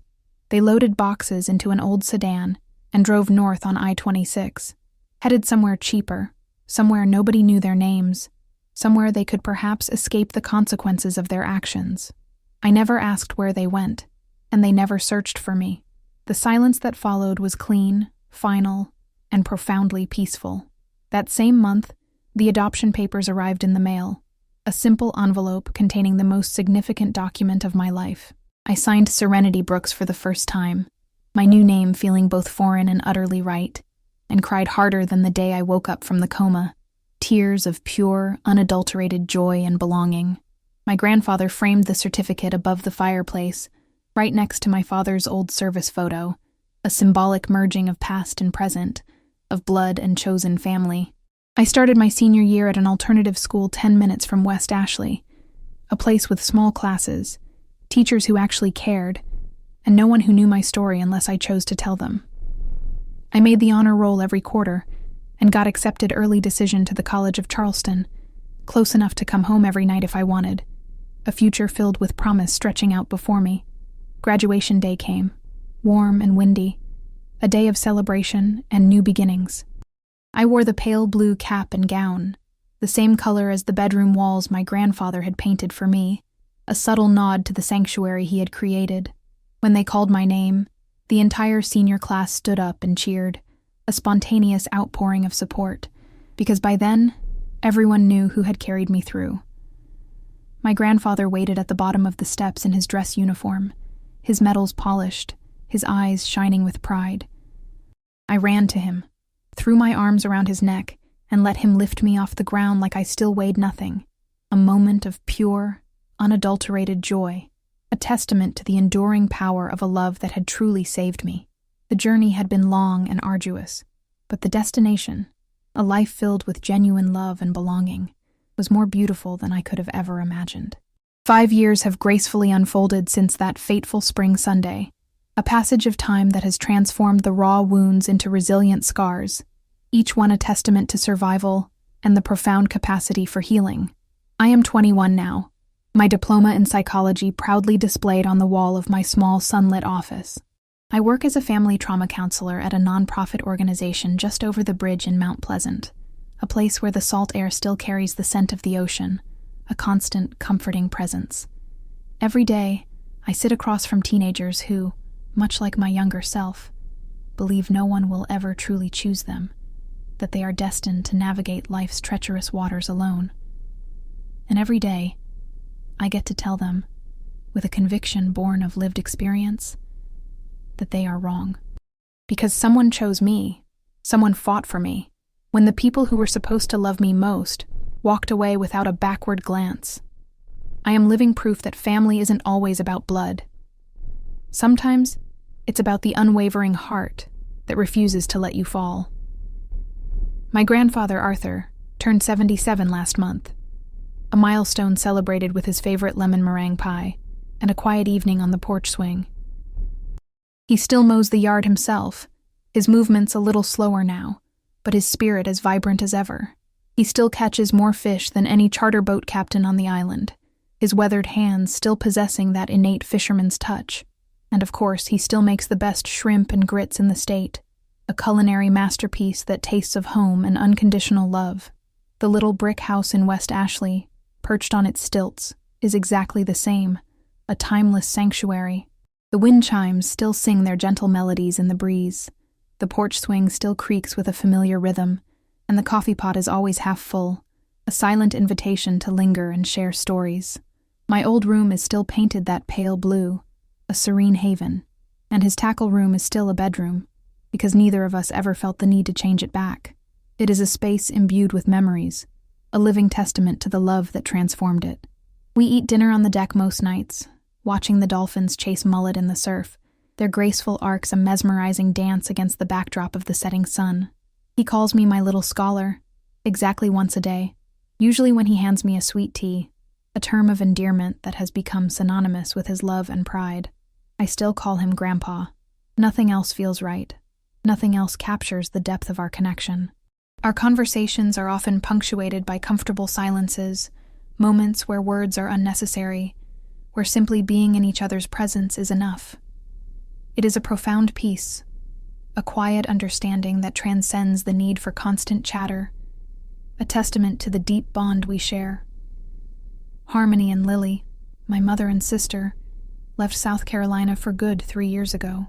They loaded boxes into an old sedan and drove north on I-26, headed somewhere cheaper, somewhere nobody knew their names, somewhere they could perhaps escape the consequences of their actions. I never asked where they went, and they never searched for me. The silence that followed was clean, final, and profoundly peaceful. That same month, the adoption papers arrived in the mail, a simple envelope containing the most significant document of my life. I signed Serenity Brooks for the first time, my new name feeling both foreign and utterly right, and cried harder than the day I woke up from the coma, tears of pure, unadulterated joy and belonging. My grandfather framed the certificate above the fireplace, right next to my father's old service photo, a symbolic merging of past and present, of blood and chosen family. I started my senior year at an alternative school 10 minutes from West Ashley, a place with small classes, teachers who actually cared, and no one who knew my story unless I chose to tell them. I made the honor roll every quarter and got accepted early decision to the College of Charleston, close enough to come home every night if I wanted, a future filled with promise stretching out before me. Graduation day came, warm and windy, a day of celebration and new beginnings. I wore the pale blue cap and gown, the same color as the bedroom walls my grandfather had painted for me, a subtle nod to the sanctuary he had created. When they called my name, the entire senior class stood up and cheered, a spontaneous outpouring of support, because by then, everyone knew who had carried me through. My grandfather waited at the bottom of the steps in his dress uniform, his medals polished, his eyes shining with pride. I ran to him, threw my arms around his neck, and let him lift me off the ground like I still weighed nothing, a moment of pure, unadulterated joy, a testament to the enduring power of a love that had truly saved me. The journey had been long and arduous, but the destination, a life filled with genuine love and belonging, was more beautiful than I could have ever imagined. 5 years have gracefully unfolded since that fateful spring Sunday, a passage of time that has transformed the raw wounds into resilient scars, each one a testament to survival and the profound capacity for healing. I am 21 now, my diploma in psychology proudly displayed on the wall of my small sunlit office. I work as a family trauma counselor at a nonprofit organization just over the bridge in Mount Pleasant, a place where the salt air still carries the scent of the ocean, a constant, comforting presence. Every day, I sit across from teenagers who, much like my younger self, believe no one will ever truly choose them, that they are destined to navigate life's treacherous waters alone. And every day, I get to tell them, with a conviction born of lived experience, that they are wrong. Because someone chose me, someone fought for me, when the people who were supposed to love me most walked away without a backward glance. I am living proof that family isn't always about blood. Sometimes, it's about the unwavering heart that refuses to let you fall. My grandfather, Arthur, turned 77 last month, a milestone celebrated with his favorite lemon meringue pie and a quiet evening on the porch swing. He still mows the yard himself, his movements a little slower now, but his spirit as vibrant as ever. He still catches more fish than any charter boat captain on the island, his weathered hands still possessing that innate fisherman's touch. And of course, he still makes the best shrimp and grits in the state, a culinary masterpiece that tastes of home and unconditional love. The little brick house in West Ashley, perched on its stilts, is exactly the same, a timeless sanctuary. The wind chimes still sing their gentle melodies in the breeze. The porch swing still creaks with a familiar rhythm, and the coffee pot is always half full, a silent invitation to linger and share stories. My old room is still painted that pale blue, a serene haven, and his tackle room is still a bedroom, because neither of us ever felt the need to change it back. It is a space imbued with memories, a living testament to the love that transformed it. We eat dinner on the deck most nights, watching the dolphins chase mullet in the surf, their graceful arcs a mesmerizing dance against the backdrop of the setting sun. He calls me my little scholar, exactly once a day, usually when he hands me a sweet tea, a term of endearment that has become synonymous with his love and pride. I still call him Grandpa. Nothing else feels right. Nothing else captures the depth of our connection. Our conversations are often punctuated by comfortable silences, moments where words are unnecessary, where simply being in each other's presence is enough. It is a profound peace, a quiet understanding that transcends the need for constant chatter, a testament to the deep bond we share. Harmony and Lily, my mother and sister, left South Carolina for good 3 years ago.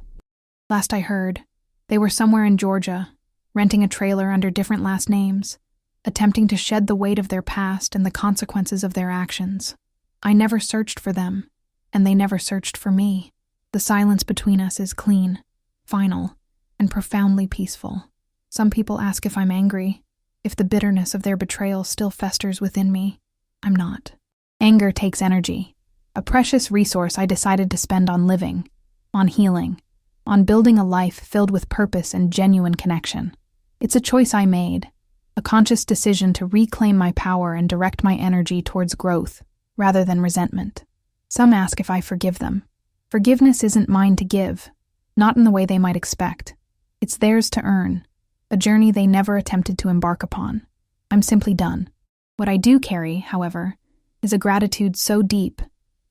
Last I heard, they were somewhere in Georgia, renting a trailer under different last names, attempting to shed the weight of their past and the consequences of their actions. I never searched for them, and they never searched for me. The silence between us is clean, final, and profoundly peaceful. Some people ask if I'm angry, if the bitterness of their betrayal still festers within me. I'm not. Anger takes energy, a precious resource I decided to spend on living, on healing, on building a life filled with purpose and genuine connection. It's a choice I made, a conscious decision to reclaim my power and direct my energy towards growth, rather than resentment. Some ask if I forgive them. Forgiveness isn't mine to give, not in the way they might expect. It's theirs to earn, a journey they never attempted to embark upon. I'm simply done. What I do carry, however, is a gratitude so deep,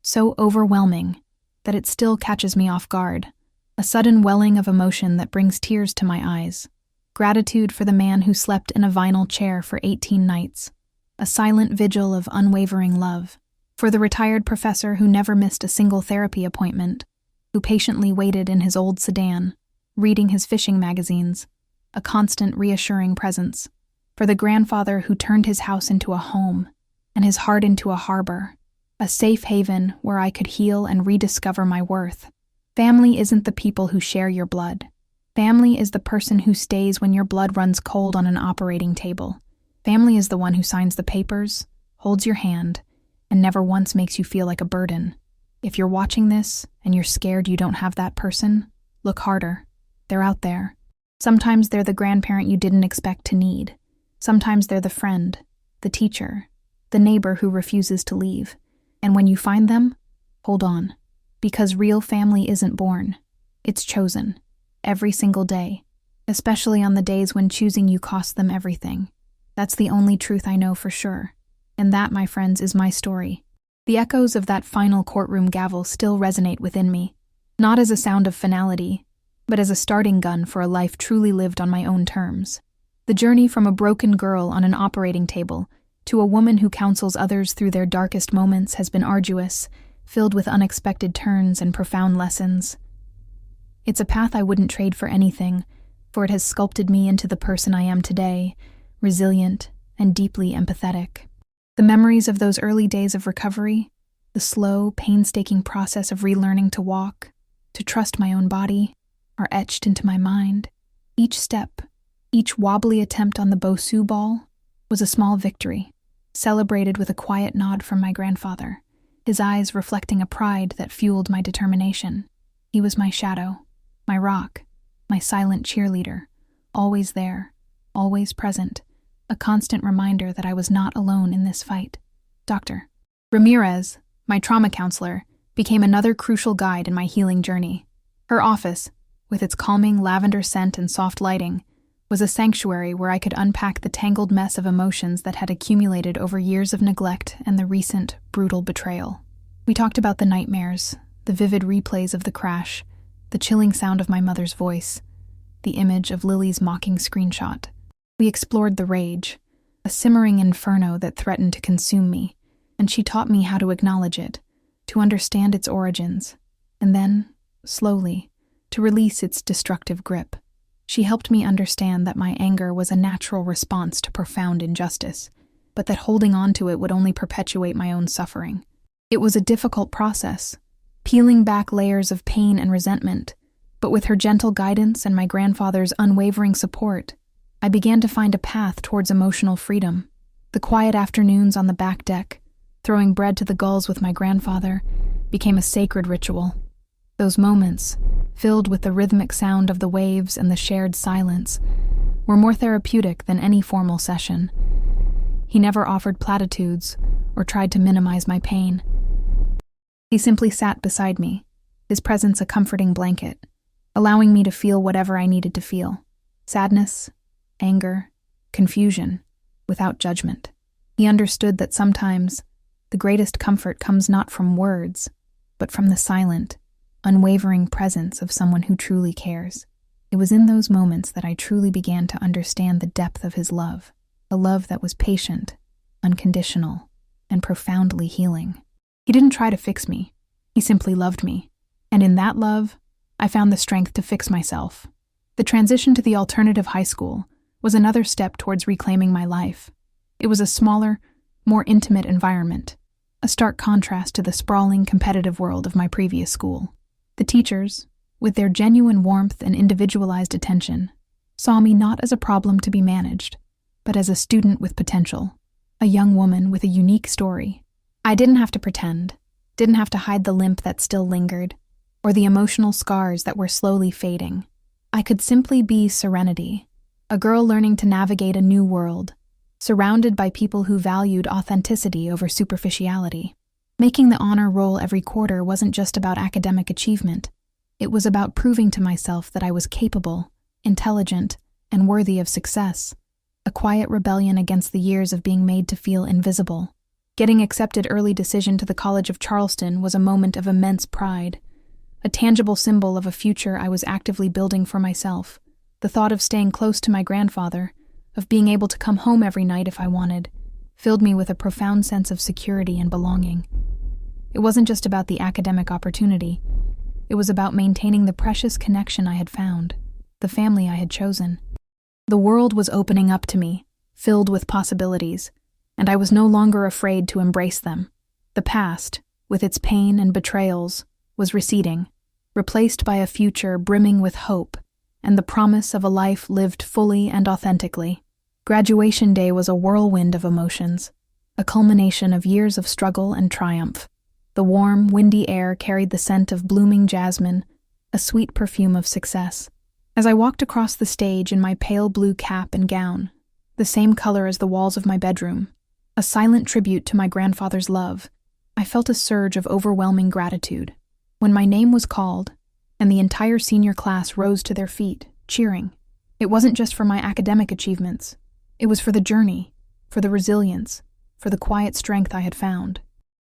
so overwhelming, that it still catches me off guard, a sudden welling of emotion that brings tears to my eyes. Gratitude for the man who slept in a vinyl chair for 18 nights, a silent vigil of unwavering love. For the retired professor who never missed a single therapy appointment, who patiently waited in his old sedan, reading his fishing magazines, a constant reassuring presence. For the grandfather who turned his house into a home, and his heart into a harbor, a safe haven where I could heal and rediscover my worth. Family isn't the people who share your blood. Family is the person who stays when your blood runs cold on an operating table. Family is the one who signs the papers, holds your hand, and never once makes you feel like a burden. If you're watching this and you're scared you don't have that person, look harder. They're out there. Sometimes they're the grandparent you didn't expect to need. Sometimes they're the friend, the teacher, the neighbor who refuses to leave. And when you find them, hold on. Because real family isn't born. It's chosen. Every single day. Especially on the days when choosing you costs them everything. That's the only truth I know for sure. And that, my friends, is my story. The echoes of that final courtroom gavel still resonate within me, not as a sound of finality, but as a starting gun for a life truly lived on my own terms. The journey from a broken girl on an operating table to a woman who counsels others through their darkest moments has been arduous, filled with unexpected turns and profound lessons. It's a path I wouldn't trade for anything, for it has sculpted me into the person I am today, resilient and deeply empathetic. The memories of those early days of recovery, the slow, painstaking process of relearning to walk, to trust my own body, are etched into my mind. Each step, each wobbly attempt on the Bosu ball, was a small victory, celebrated with a quiet nod from my grandfather, his eyes reflecting a pride that fueled my determination. He was my shadow, my rock, my silent cheerleader, always there, always present, a constant reminder that I was not alone in this fight. Dr. Ramirez, my trauma counselor, became another crucial guide in my healing journey. Her office, with its calming lavender scent and soft lighting, was a sanctuary where I could unpack the tangled mess of emotions that had accumulated over years of neglect and the recent, brutal betrayal. We talked about the nightmares, the vivid replays of the crash, the chilling sound of my mother's voice, the image of Lily's mocking screenshot. We explored the rage, a simmering inferno that threatened to consume me, and she taught me how to acknowledge it, to understand its origins, and then, slowly, to release its destructive grip. She helped me understand that my anger was a natural response to profound injustice, but that holding on to it would only perpetuate my own suffering. It was a difficult process, peeling back layers of pain and resentment, but with her gentle guidance and my grandfather's unwavering support, I began to find a path towards emotional freedom. The quiet afternoons on the back deck, throwing bread to the gulls with my grandfather, became a sacred ritual. Those moments, filled with the rhythmic sound of the waves and the shared silence, were more therapeutic than any formal session. He never offered platitudes or tried to minimize my pain. He simply sat beside me, his presence a comforting blanket, allowing me to feel whatever I needed to feel: sadness, anger, confusion, without judgment. He understood that sometimes the greatest comfort comes not from words, but from the silent, unwavering presence of someone who truly cares. It was in those moments that I truly began to understand the depth of his love, a love that was patient, unconditional, and profoundly healing. He didn't try to fix me. He simply loved me. And in that love, I found the strength to fix myself. The transition to the alternative high school was another step towards reclaiming my life. It was a smaller, more intimate environment, a stark contrast to the sprawling, competitive world of my previous school. The teachers, with their genuine warmth and individualized attention, saw me not as a problem to be managed, but as a student with potential, a young woman with a unique story. I didn't have to pretend, didn't have to hide the limp that still lingered, or the emotional scars that were slowly fading. I could simply be Serenity, a girl learning to navigate a new world, surrounded by people who valued authenticity over superficiality. Making the honor roll every quarter wasn't just about academic achievement. It was about proving to myself that I was capable, intelligent, and worthy of success. A quiet rebellion against the years of being made to feel invisible. Getting accepted early decision to the College of Charleston was a moment of immense pride, a tangible symbol of a future I was actively building for myself. The thought of staying close to my grandfather, of being able to come home every night if I wanted, filled me with a profound sense of security and belonging. It wasn't just about the academic opportunity. It was about maintaining the precious connection I had found, the family I had chosen. The world was opening up to me, filled with possibilities, and I was no longer afraid to embrace them. The past, with its pain and betrayals, was receding, replaced by a future brimming with hope and the promise of a life lived fully and authentically. Graduation day was a whirlwind of emotions, a culmination of years of struggle and triumph. The warm, windy air carried the scent of blooming jasmine, a sweet perfume of success. As I walked across the stage in my pale blue cap and gown, the same color as the walls of my bedroom, a silent tribute to my grandfather's love, I felt a surge of overwhelming gratitude. When my name was called, and the entire senior class rose to their feet, cheering, it wasn't just for my academic achievements. It was for the journey, for the resilience, for the quiet strength I had found.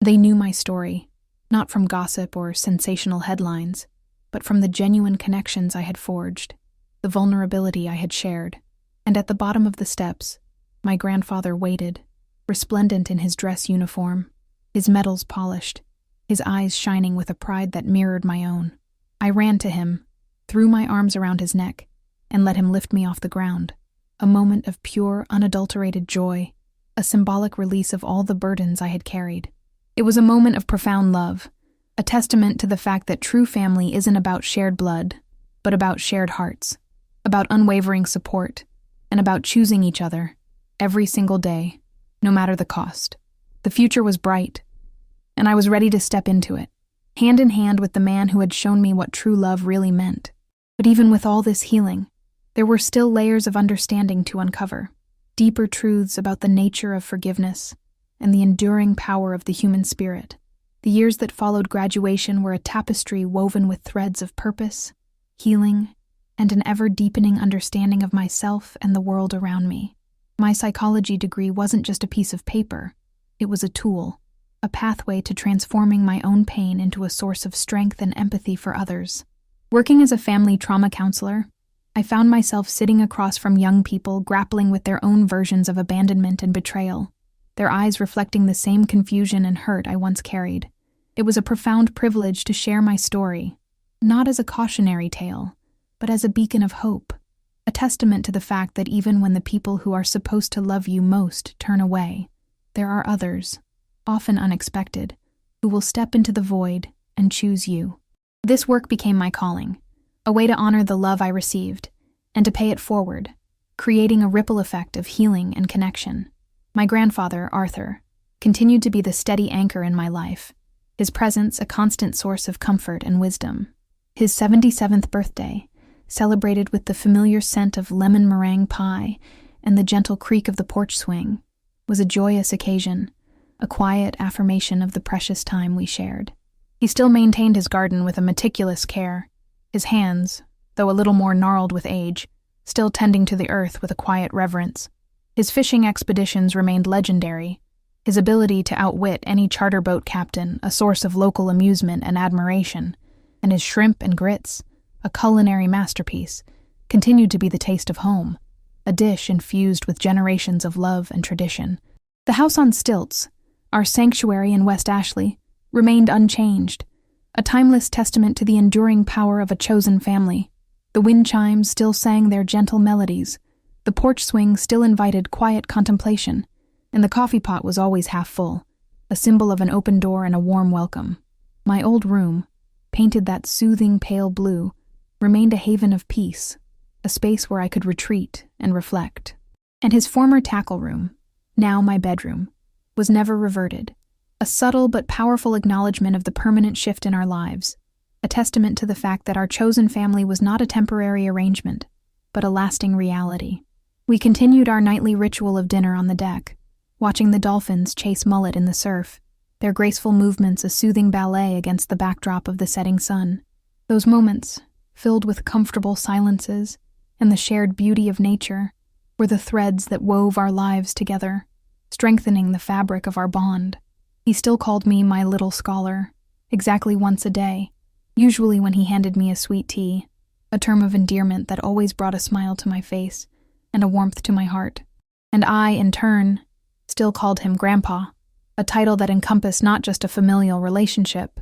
They knew my story, not from gossip or sensational headlines, but from the genuine connections I had forged, the vulnerability I had shared. And at the bottom of the steps, my grandfather waited, resplendent in his dress uniform, his medals polished, his eyes shining with a pride that mirrored my own. I ran to him, threw my arms around his neck, and let him lift me off the ground. A moment of pure, unadulterated joy, a symbolic release of all the burdens I had carried. It was a moment of profound love, a testament to the fact that true family isn't about shared blood, but about shared hearts, about unwavering support, and about choosing each other every single day, no matter the cost. The future was bright, and I was ready to step into it, hand in hand with the man who had shown me what true love really meant. But even with all this healing, there were still layers of understanding to uncover, deeper truths about the nature of forgiveness and the enduring power of the human spirit. The years that followed graduation were a tapestry woven with threads of purpose, healing, and an ever-deepening understanding of myself and the world around me. My psychology degree wasn't just a piece of paper. It was a tool, a pathway to transforming my own pain into a source of strength and empathy for others. Working as a family trauma counselor, I found myself sitting across from young people grappling with their own versions of abandonment and betrayal, their eyes reflecting the same confusion and hurt I once carried. It was a profound privilege to share my story, not as a cautionary tale, but as a beacon of hope, a testament to the fact that even when the people who are supposed to love you most turn away, there are others, often unexpected, who will step into the void and choose you. This work became my calling, a way to honor the love I received, and to pay it forward, creating a ripple effect of healing and connection. My grandfather, Arthur, continued to be the steady anchor in my life, his presence a constant source of comfort and wisdom. His 77th birthday, celebrated with the familiar scent of lemon meringue pie and the gentle creak of the porch swing, was a joyous occasion, a quiet affirmation of the precious time we shared. He still maintained his garden with a meticulous care, his hands, though a little more gnarled with age, still tending to the earth with a quiet reverence. His fishing expeditions remained legendary, his ability to outwit any charter boat captain a source of local amusement and admiration, and his shrimp and grits, a culinary masterpiece, continued to be the taste of home, a dish infused with generations of love and tradition. The house on stilts, our sanctuary in West Ashley, remained unchanged, a timeless testament to the enduring power of a chosen family. The wind chimes still sang their gentle melodies, the porch swing still invited quiet contemplation, and the coffee pot was always half full, a symbol of an open door and a warm welcome. My old room, painted that soothing pale blue, remained a haven of peace, a space where I could retreat and reflect. And his former tackle room, now my bedroom, was never reverted, a subtle but powerful acknowledgement of the permanent shift in our lives, a testament to the fact that our chosen family was not a temporary arrangement, but a lasting reality. We continued our nightly ritual of dinner on the deck, watching the dolphins chase mullet in the surf, their graceful movements a soothing ballet against the backdrop of the setting sun. Those moments, filled with comfortable silences and the shared beauty of nature, were the threads that wove our lives together, strengthening the fabric of our bond. He still called me my little scholar, exactly once a day, usually when he handed me a sweet tea, a term of endearment that always brought a smile to my face and a warmth to my heart. And I, in turn, still called him Grandpa, a title that encompassed not just a familial relationship,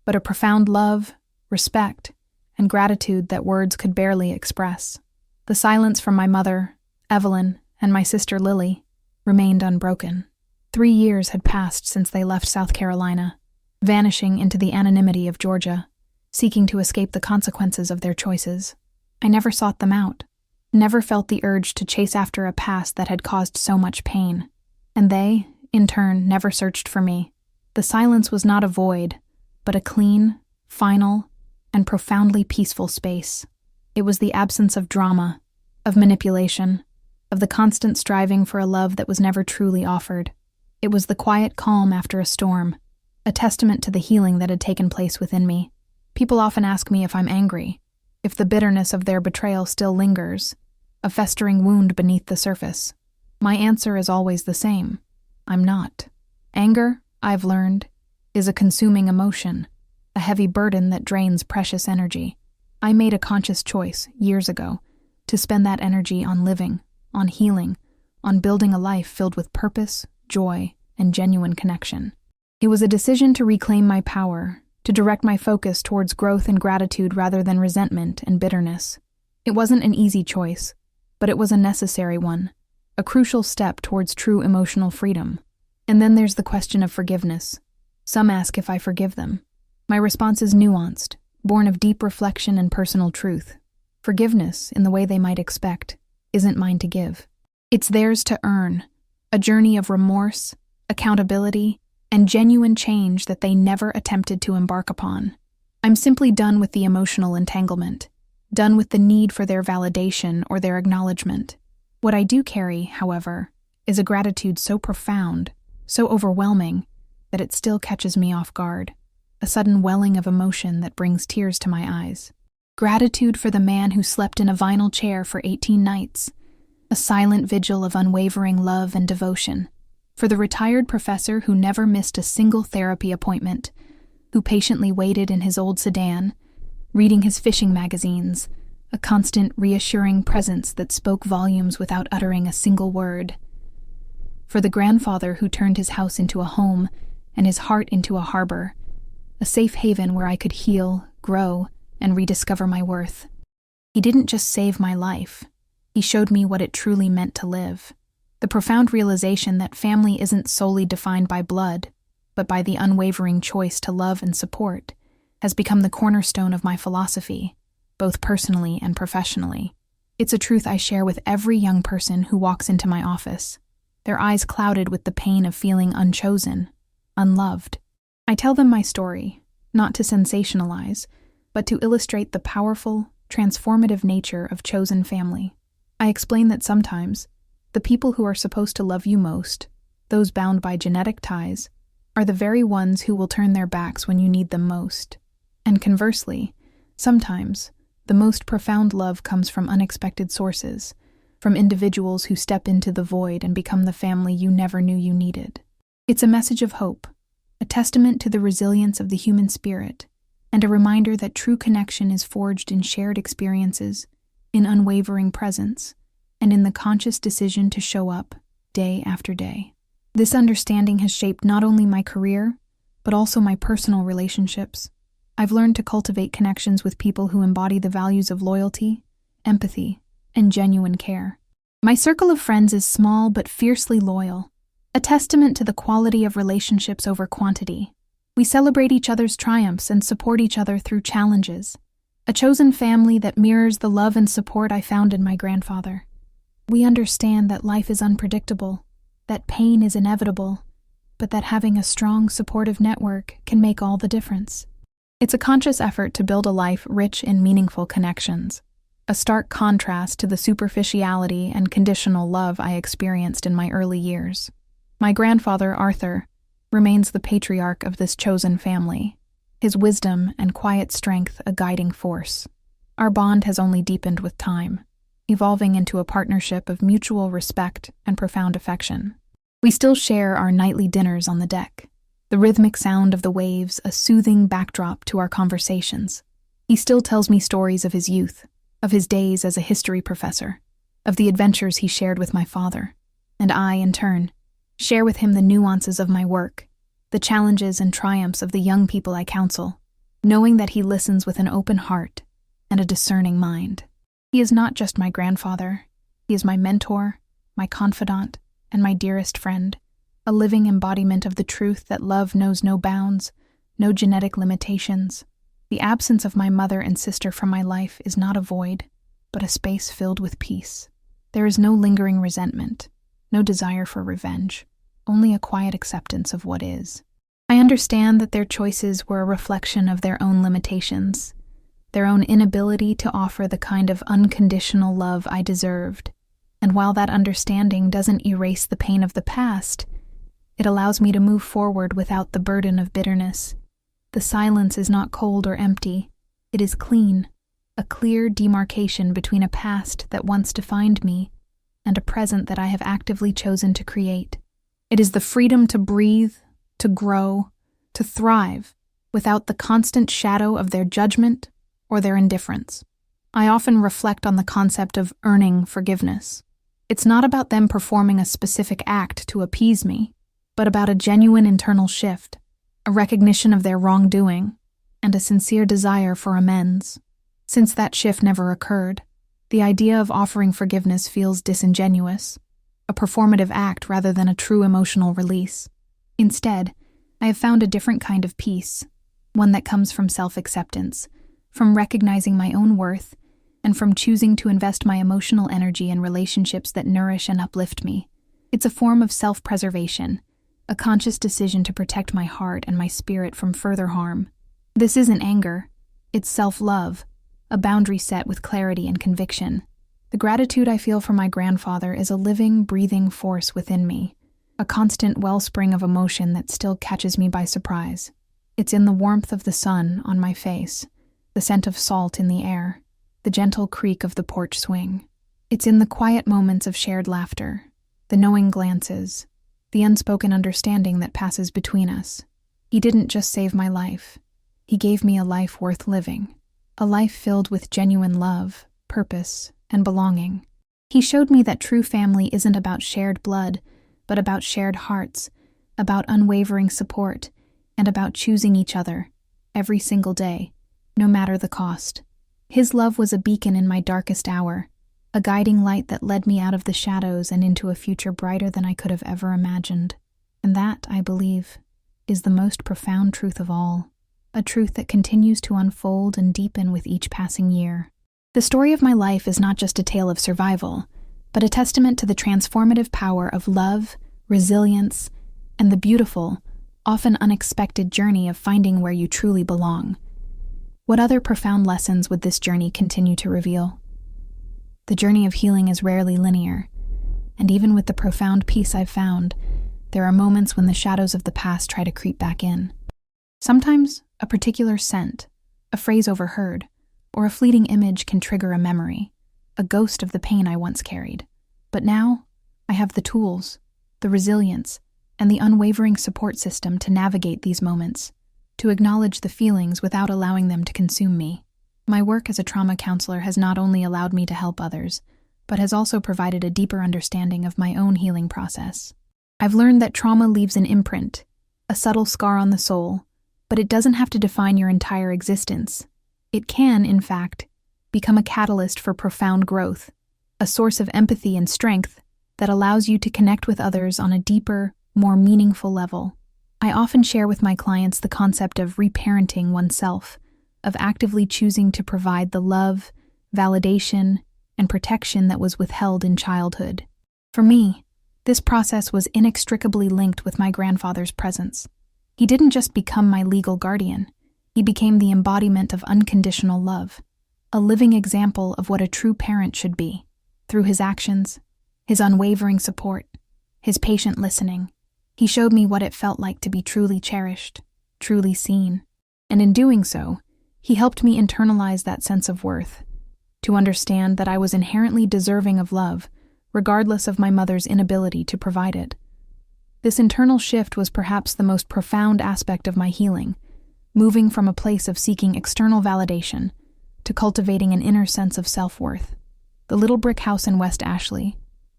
but a profound love, respect, and gratitude that words could barely express. The silence from my mother, Evelyn, and my sister Lily remained unbroken. 3 years had passed since they left South Carolina, vanishing into the anonymity of Georgia, seeking to escape the consequences of their choices. I never sought them out, never felt the urge to chase after a past that had caused so much pain. And they, in turn, never searched for me. The silence was not a void, but a clean, final, and profoundly peaceful space. It was the absence of drama, of manipulation, of the constant striving for a love that was never truly offered. It was the quiet calm after a storm, a testament to the healing that had taken place within me. People often ask me if I'm angry, if the bitterness of their betrayal still lingers, a festering wound beneath the surface. My answer is always the same. I'm not. Anger, I've learned, is a consuming emotion, a heavy burden that drains precious energy. I made a conscious choice, years ago, to spend that energy on living, on healing, on building a life filled with purpose, joy, and genuine connection. It was a decision to reclaim my power, to direct my focus towards growth and gratitude rather than resentment and bitterness. It wasn't an easy choice, but it was a necessary one, a crucial step towards true emotional freedom. And then there's the question of forgiveness. Some ask if I forgive them. My response is nuanced, born of deep reflection and personal truth. Forgiveness, in the way they might expect, isn't mine to give. It's theirs to earn, a journey of remorse, accountability, and genuine change that they never attempted to embark upon. I'm simply done with the emotional entanglement, done with the need for their validation or their acknowledgement. What I do carry, however, is a gratitude so profound, so overwhelming, that it still catches me off guard, a sudden welling of emotion that brings tears to my eyes. Gratitude for the man who slept in a vinyl chair for 18 nights, a silent vigil of unwavering love and devotion, for the retired professor who never missed a single therapy appointment, who patiently waited in his old sedan, reading his fishing magazines, a constant, reassuring presence that spoke volumes without uttering a single word. For the grandfather who turned his house into a home and his heart into a harbor, a safe haven where I could heal, grow, and rediscover my worth. He didn't just save my life. He showed me what it truly meant to live. The profound realization that family isn't solely defined by blood, but by the unwavering choice to love and support, has become the cornerstone of my philosophy, both personally and professionally. It's a truth I share with every young person who walks into my office, their eyes clouded with the pain of feeling unchosen, unloved. I tell them my story, not to sensationalize, but to illustrate the powerful, transformative nature of chosen family. I explain that sometimes, the people who are supposed to love you most, those bound by genetic ties, are the very ones who will turn their backs when you need them most. And conversely, sometimes, the most profound love comes from unexpected sources, from individuals who step into the void and become the family you never knew you needed. It's a message of hope, a testament to the resilience of the human spirit, and a reminder that true connection is forged in shared experiences, in unwavering presence, and in the conscious decision to show up day after day. This understanding has shaped not only my career, but also my personal relationships. I've learned to cultivate connections with people who embody the values of loyalty, empathy, and genuine care. My circle of friends is small but fiercely loyal, a testament to the quality of relationships over quantity. We celebrate each other's triumphs and support each other through challenges, a chosen family that mirrors the love and support I found in my grandfather. We understand that life is unpredictable, that pain is inevitable, but that having a strong, supportive network can make all the difference. It's a conscious effort to build a life rich in meaningful connections, a stark contrast to the superficiality and conditional love I experienced in my early years. My grandfather, Arthur, remains the patriarch of this chosen family, his wisdom and quiet strength a guiding force. Our bond has only deepened with time, evolving into a partnership of mutual respect and profound affection. We still share our nightly dinners on the deck, the rhythmic sound of the waves a soothing backdrop to our conversations. He still tells me stories of his youth, of his days as a history professor, of the adventures he shared with my father, and I, in turn, share with him the nuances of my work, the challenges and triumphs of the young people I counsel, knowing that he listens with an open heart and a discerning mind. He is not just my grandfather, he is my mentor, my confidant, and my dearest friend, a living embodiment of the truth that love knows no bounds, no genetic limitations. The absence of my mother and sister from my life is not a void, but a space filled with peace. There is no lingering resentment, no desire for revenge, only a quiet acceptance of what is. I understand that their choices were a reflection of their own limitations, their own inability to offer the kind of unconditional love I deserved. And while that understanding doesn't erase the pain of the past, it allows me to move forward without the burden of bitterness. The silence is not cold or empty, it is clean, a clear demarcation between a past that once defined me and a present that I have actively chosen to create. It is the freedom to breathe, to grow, to thrive, without the constant shadow of their judgment or their indifference. I often reflect on the concept of earning forgiveness. It's not about them performing a specific act to appease me, but about a genuine internal shift, a recognition of their wrongdoing, and a sincere desire for amends. Since that shift never occurred, the idea of offering forgiveness feels disingenuous, a performative act rather than a true emotional release. Instead, I have found a different kind of peace, one that comes from self-acceptance, from recognizing my own worth, and from choosing to invest my emotional energy in relationships that nourish and uplift me. It's a form of self-preservation, a conscious decision to protect my heart and my spirit from further harm. This isn't anger, it's self-love, a boundary set with clarity and conviction. The gratitude I feel for my grandfather is a living, breathing force within me, a constant wellspring of emotion that still catches me by surprise. It's in the warmth of the sun on my face, the scent of salt in the air, the gentle creak of the porch swing. It's in the quiet moments of shared laughter, the knowing glances, the unspoken understanding that passes between us. He didn't just save my life. He gave me a life worth living, a life filled with genuine love, purpose, and belonging. He showed me that true family isn't about shared blood, but about shared hearts, about unwavering support, and about choosing each other, every single day, no matter the cost. His love was a beacon in my darkest hour, a guiding light that led me out of the shadows and into a future brighter than I could have ever imagined. And that, I believe, is the most profound truth of all, a truth that continues to unfold and deepen with each passing year. The story of my life is not just a tale of survival, but a testament to the transformative power of love, resilience, and the beautiful, often unexpected journey of finding where you truly belong. What other profound lessons would this journey continue to reveal? The journey of healing is rarely linear, and even with the profound peace I've found, there are moments when the shadows of the past try to creep back in. Sometimes, a particular scent, a phrase overheard, or a fleeting image can trigger a memory, a ghost of the pain I once carried. But now, I have the tools, the resilience, and the unwavering support system to navigate these moments, to acknowledge the feelings without allowing them to consume me. My work as a trauma counselor has not only allowed me to help others, but has also provided a deeper understanding of my own healing process. I've learned that trauma leaves an imprint, a subtle scar on the soul, but it doesn't have to define your entire existence. It can, in fact, become a catalyst for profound growth, a source of empathy and strength that allows you to connect with others on a deeper, more meaningful level. I often share with my clients the concept of reparenting oneself, of actively choosing to provide the love, validation, and protection that was withheld in childhood. For me, this process was inextricably linked with my grandfather's presence. He didn't just become my legal guardian, he became the embodiment of unconditional love, a living example of what a true parent should be. Through his actions, his unwavering support, his patient listening, he showed me what it felt like to be truly cherished, truly seen, and in doing so, he helped me internalize that sense of worth, to understand that I was inherently deserving of love, regardless of my mother's inability to provide it. This internal shift was perhaps the most profound aspect of my healing, moving from a place of seeking external validation to cultivating an inner sense of self-worth. The little brick house in West Ashley,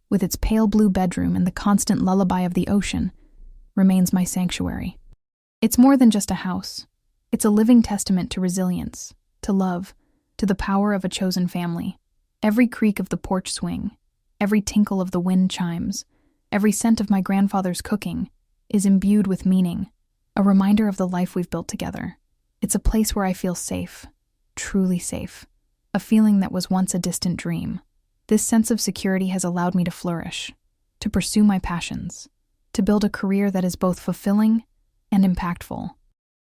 with its pale blue bedroom and the constant lullaby of the ocean, remains my sanctuary. It's more than just a house. It's a living testament to resilience, to love, to the power of a chosen family. Every creak of the porch swing, every tinkle of the wind chimes, every scent of my grandfather's cooking is imbued with meaning, a reminder of the life we've built together. It's a place where I feel safe, truly safe, a feeling that was once a distant dream. This sense of security has allowed me to flourish, to pursue my passions, to build a career that is both fulfilling and impactful.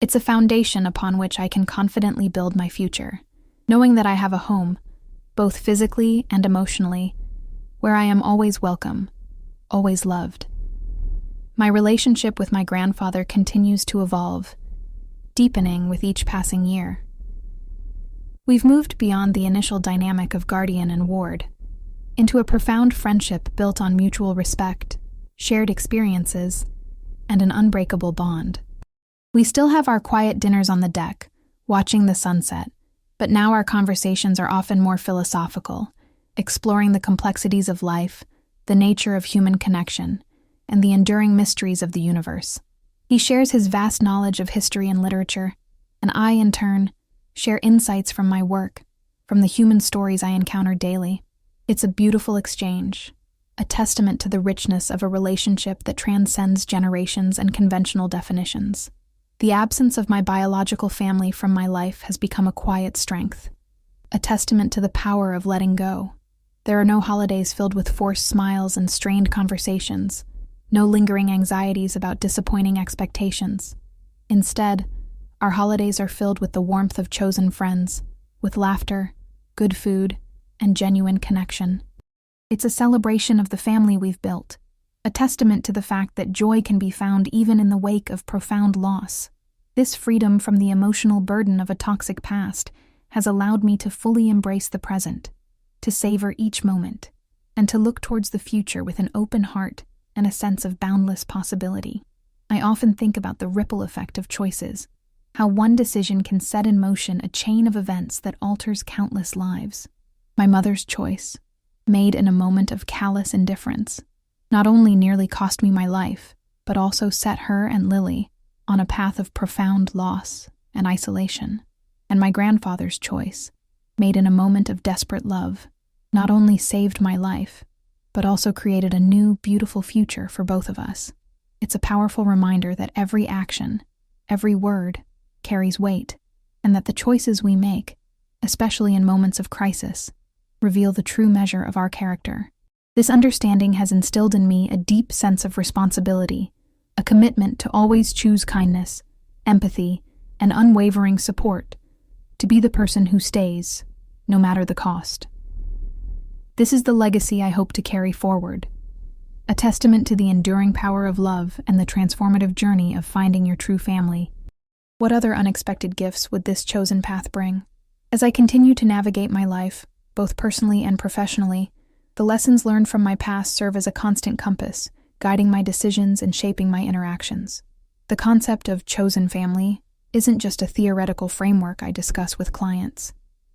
It's a foundation upon which I can confidently build my future, knowing that I have a home, both physically and emotionally, where I am always welcome, always loved. My relationship with my grandfather continues to evolve, deepening with each passing year. We've moved beyond the initial dynamic of guardian and ward, into a profound friendship built on mutual respect, shared experiences, and an unbreakable bond. We still have our quiet dinners on the deck, watching the sunset, but now our conversations are often more philosophical, exploring the complexities of life, the nature of human connection, and the enduring mysteries of the universe. He shares his vast knowledge of history and literature, and I, in turn, share insights from my work, from the human stories I encounter daily. It's a beautiful exchange, a testament to the richness of a relationship that transcends generations and conventional definitions. The absence of my biological family from my life has become a quiet strength, a testament to the power of letting go. There are no holidays filled with forced smiles and strained conversations, no lingering anxieties about disappointing expectations. Instead, our holidays are filled with the warmth of chosen friends, with laughter, good food, and genuine connection. It's a celebration of the family we've built, a testament to the fact that joy can be found even in the wake of profound loss. This freedom from the emotional burden of a toxic past has allowed me to fully embrace the present, to savor each moment, and to look towards the future with an open heart and a sense of boundless possibility. I often think about the ripple effect of choices, how one decision can set in motion a chain of events that alters countless lives. My mother's choice, made in a moment of callous indifference, not only nearly cost me my life, but also set her and Lily on a path of profound loss and isolation. And my grandfather's choice, made in a moment of desperate love, not only saved my life, but also created a new, beautiful future for both of us. It's a powerful reminder that every action, every word, carries weight, and that the choices we make, especially in moments of crisis, reveal the true measure of our character. This understanding has instilled in me a deep sense of responsibility, a commitment to always choose kindness, empathy, and unwavering support, to be the person who stays, no matter the cost. This is the legacy I hope to carry forward, a testament to the enduring power of love and the transformative journey of finding your true family. What other unexpected gifts would this chosen path bring? As I continue to navigate my life, both personally and professionally, the lessons learned from my past serve as a constant compass, guiding my decisions and shaping my interactions. The concept of chosen family isn't just a theoretical framework I discuss with clients.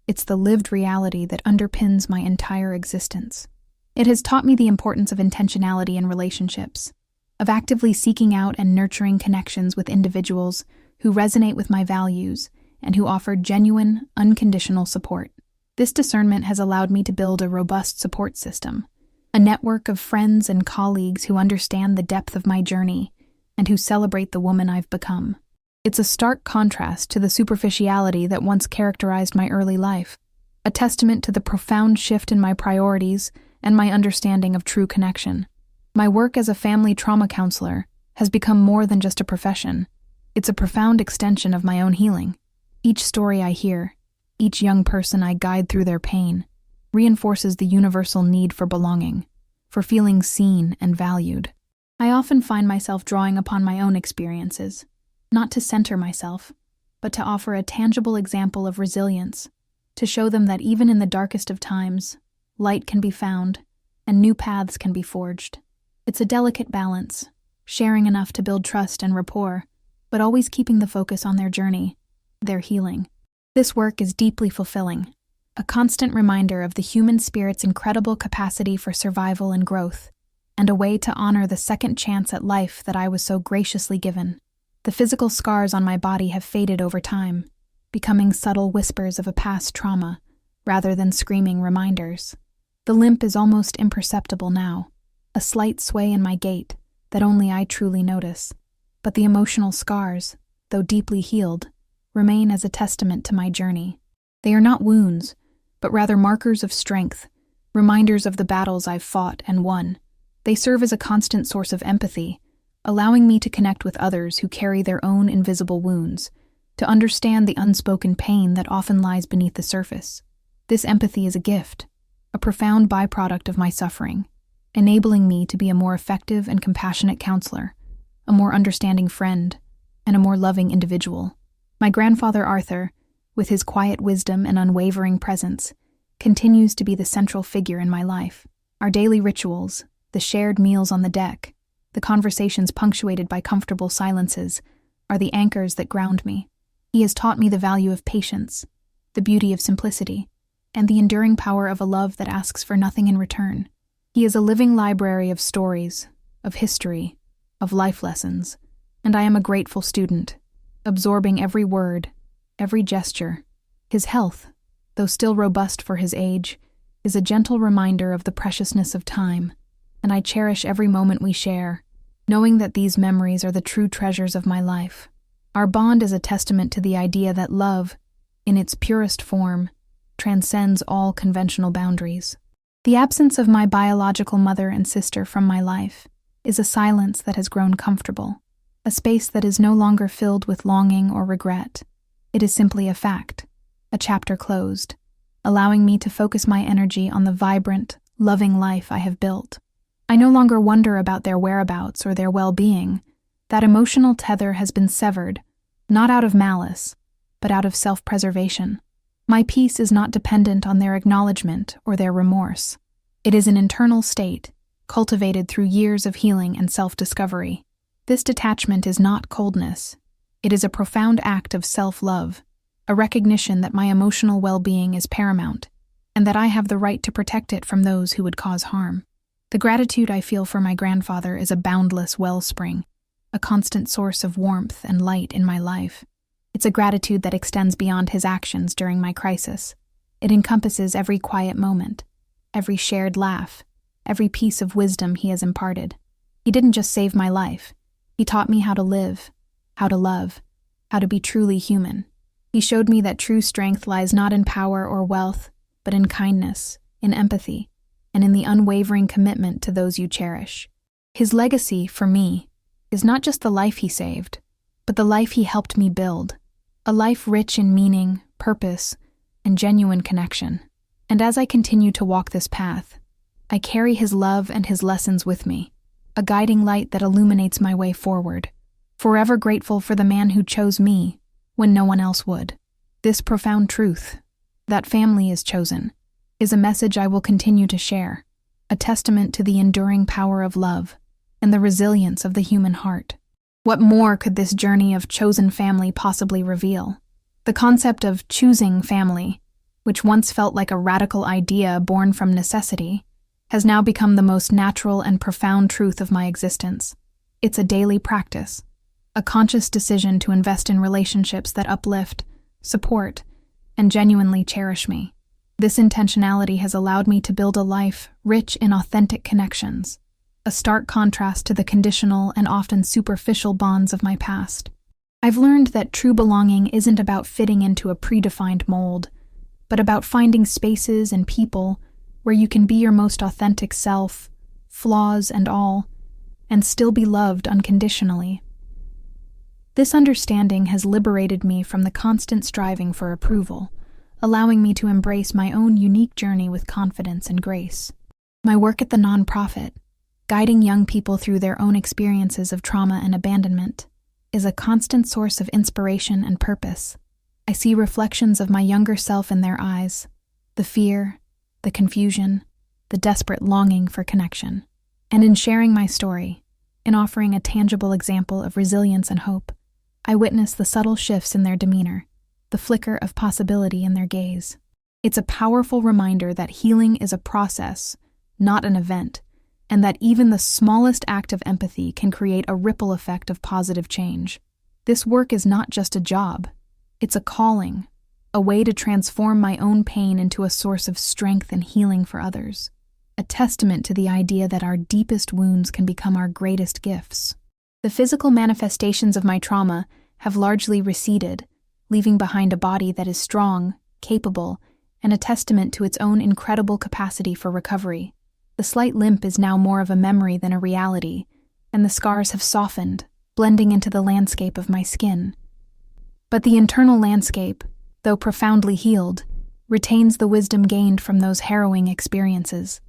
It's the lived reality that underpins my entire existence. It has taught me the importance of intentionality in relationships, of actively seeking out and nurturing connections with individuals who resonate with my values and who offer genuine, unconditional support. This discernment has allowed me to build a robust support system, a network of friends and colleagues who understand the depth of my journey and who celebrate the woman I've become. It's a stark contrast to the superficiality that once characterized my early life, a testament to the profound shift in my priorities and my understanding of true connection. My work as a family trauma counselor has become more than just a profession. It's a profound extension of my own healing. Each story I hear, each young person I guide through their pain, reinforces the universal need for belonging, for feeling seen and valued. I often find myself drawing upon my own experiences, not to center myself, but to offer a tangible example of resilience, to show them that even in the darkest of times, light can be found and new paths can be forged. It's a delicate balance, sharing enough to build trust and rapport, but always keeping the focus on their journey, their healing. This work is deeply fulfilling, a constant reminder of the human spirit's incredible capacity for survival and growth, and a way to honor the second chance at life that I was so graciously given. The physical scars on my body have faded over time, becoming subtle whispers of a past trauma, rather than screaming reminders. The limp is almost imperceptible now, a slight sway in my gait that only I truly notice. But the emotional scars, though deeply healed, remain as a testament to my journey. They are not wounds, but rather markers of strength, reminders of the battles I've fought and won. They serve as a constant source of empathy, allowing me to connect with others who carry their own invisible wounds, to understand the unspoken pain that often lies beneath the surface. This empathy is a gift, a profound byproduct of my suffering, enabling me to be a more effective and compassionate counselor, a more understanding friend, and a more loving individual. My grandfather Arthur, with his quiet wisdom and unwavering presence, continues to be the central figure in my life. Our daily rituals, the shared meals on the deck, the conversations punctuated by comfortable silences, are the anchors that ground me. He has taught me the value of patience, the beauty of simplicity, and the enduring power of a love that asks for nothing in return. He is a living library of stories, of history, of life lessons, and I am a grateful student, absorbing every word, every gesture. His health, though still robust for his age, is a gentle reminder of the preciousness of time, and I cherish every moment we share, knowing that these memories are the true treasures of my life. Our bond is a testament to the idea that love, in its purest form, transcends all conventional boundaries. The absence of my biological mother and sister from my life is a silence that has grown comfortable, a space that is no longer filled with longing or regret. It is simply a fact, a chapter closed, allowing me to focus my energy on the vibrant, loving life I have built. I no longer wonder about their whereabouts or their well-being. That emotional tether has been severed, not out of malice, but out of self-preservation. My peace is not dependent on their acknowledgement or their remorse. It is an internal state, cultivated through years of healing and self-discovery. This detachment is not coldness. It is a profound act of self-love, a recognition that my emotional well-being is paramount, and that I have the right to protect it from those who would cause harm. The gratitude I feel for my grandfather is a boundless wellspring, a constant source of warmth and light in my life. It's a gratitude that extends beyond his actions during my crisis. It encompasses every quiet moment, every shared laugh, every piece of wisdom he has imparted. He didn't just save my life. He taught me how to live, how to love, how to be truly human. He showed me that true strength lies not in power or wealth, but in kindness, in empathy, and in the unwavering commitment to those you cherish. His legacy, for me, is not just the life he saved, but the life he helped me build, a life rich in meaning, purpose, and genuine connection. And as I continue to walk this path, I carry his love and his lessons with me, a guiding light that illuminates my way forward, forever grateful for the man who chose me when no one else would. This profound truth, that family is chosen, is a message I will continue to share, a testament to the enduring power of love and the resilience of the human heart. What more could this journey of chosen family possibly reveal? The concept of choosing family, which once felt like a radical idea born from necessity, has now become the most natural and profound truth of my existence. It's a daily practice, a conscious decision to invest in relationships that uplift, support, and genuinely cherish me. This intentionality has allowed me to build a life rich in authentic connections, a stark contrast to the conditional and often superficial bonds of my past. I've learned that true belonging isn't about fitting into a predefined mold, but about finding spaces and people where you can be your most authentic self, flaws and all, and still be loved unconditionally. This understanding has liberated me from the constant striving for approval, allowing me to embrace my own unique journey with confidence and grace. My work at the nonprofit, guiding young people through their own experiences of trauma and abandonment, is a constant source of inspiration and purpose. I see reflections of my younger self in their eyes, the fear, the confusion, the desperate longing for connection. And in sharing my story, in offering a tangible example of resilience and hope, I witness the subtle shifts in their demeanor, the flicker of possibility in their gaze. It's a powerful reminder that healing is a process, not an event, and that even the smallest act of empathy can create a ripple effect of positive change. This work is not just a job, it's a calling, a way to transform my own pain into a source of strength and healing for others, a testament to the idea that our deepest wounds can become our greatest gifts. The physical manifestations of my trauma have largely receded, leaving behind a body that is strong, capable, and a testament to its own incredible capacity for recovery. The slight limp is now more of a memory than a reality, and the scars have softened, blending into the landscape of my skin. But the internal landscape, though profoundly healed, retains the wisdom gained from those harrowing experiences.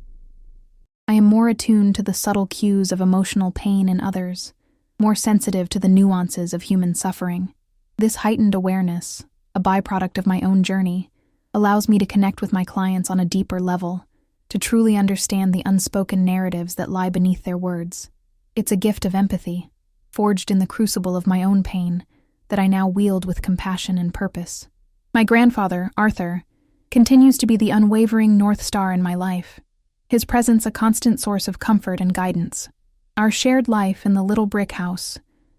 I am more attuned to the subtle cues of emotional pain in others, more sensitive to the nuances of human suffering. This heightened awareness, a byproduct of my own journey, allows me to connect with my clients on a deeper level, to truly understand the unspoken narratives that lie beneath their words. It's a gift of empathy, forged in the crucible of my own pain, that I now wield with compassion and purpose. My grandfather, Arthur, continues to be the unwavering North Star in my life, his presence a constant source of comfort and guidance. Our shared life in the little brick house,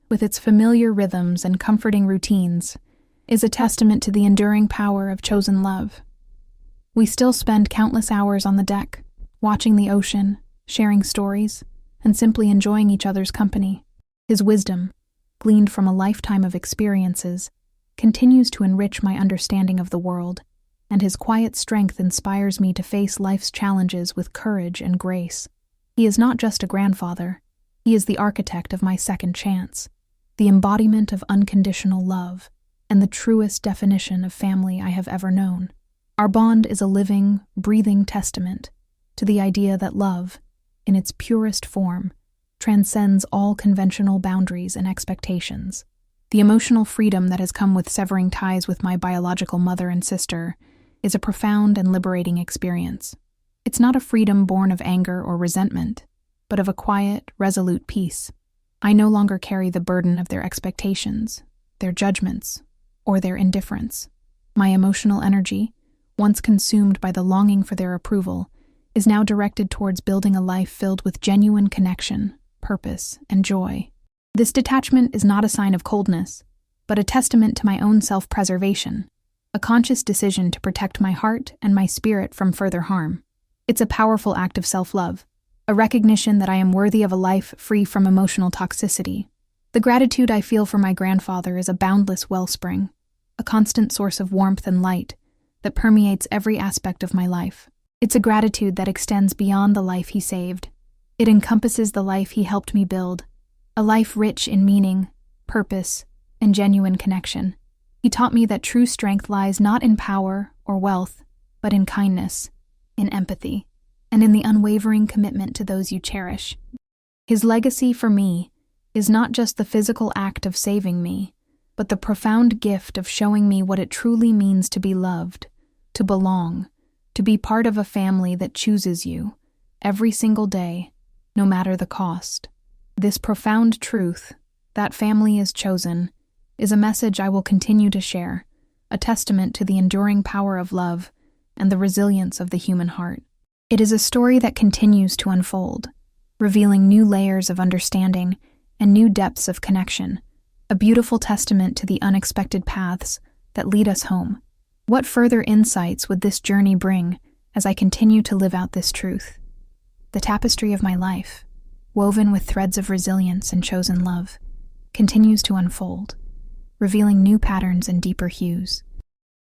with its familiar rhythms and comforting routines, is a testament to the enduring power of chosen love. We still spend countless hours on the deck, watching the ocean, sharing stories, and simply enjoying each other's company. His wisdom, gleaned from a lifetime of experiences, continues to enrich my understanding of the world, and his quiet strength inspires me to face life's challenges with courage and grace. He is not just a grandfather, he is the architect of my second chance, the embodiment of unconditional love, and the truest definition of family I have ever known. Our bond is a living, breathing testament to the idea that love, in its purest form, transcends all conventional boundaries and expectations. The emotional freedom that has come with severing ties with my biological mother and sister is a profound and liberating experience. It's not a freedom born of anger or resentment, but of a quiet, resolute peace. I no longer carry the burden of their expectations, their judgments, or their indifference. My emotional energy, once consumed by the longing for their approval, is now directed towards building a life filled with genuine connection, purpose, and joy. This detachment is not a sign of coldness, but a testament to my own self-preservation, a conscious decision to protect my heart and my spirit from further harm. It's a powerful act of self-love, a recognition that I am worthy of a life free from emotional toxicity. The gratitude I feel for my grandfather is a boundless wellspring, a constant source of warmth and light that permeates every aspect of my life. It's a gratitude that extends beyond the life he saved. It encompasses the life he helped me build, a life rich in meaning, purpose, and genuine connection. He taught me that true strength lies not in power or wealth, but in kindness, in empathy, and in the unwavering commitment to those you cherish. His legacy for me is not just the physical act of saving me, but the profound gift of showing me what it truly means to be loved, to belong, to be part of a family that chooses you, every single day, no matter the cost. This profound truth, that family is chosen, is a message I will continue to share, a testament to the enduring power of love and the resilience of the human heart. It is a story that continues to unfold, revealing new layers of understanding and new depths of connection, a beautiful testament to the unexpected paths that lead us home. What further insights would this journey bring as I continue to live out this truth? The tapestry of my life, woven with threads of resilience and chosen love, continues to unfold, revealing new patterns and deeper hues.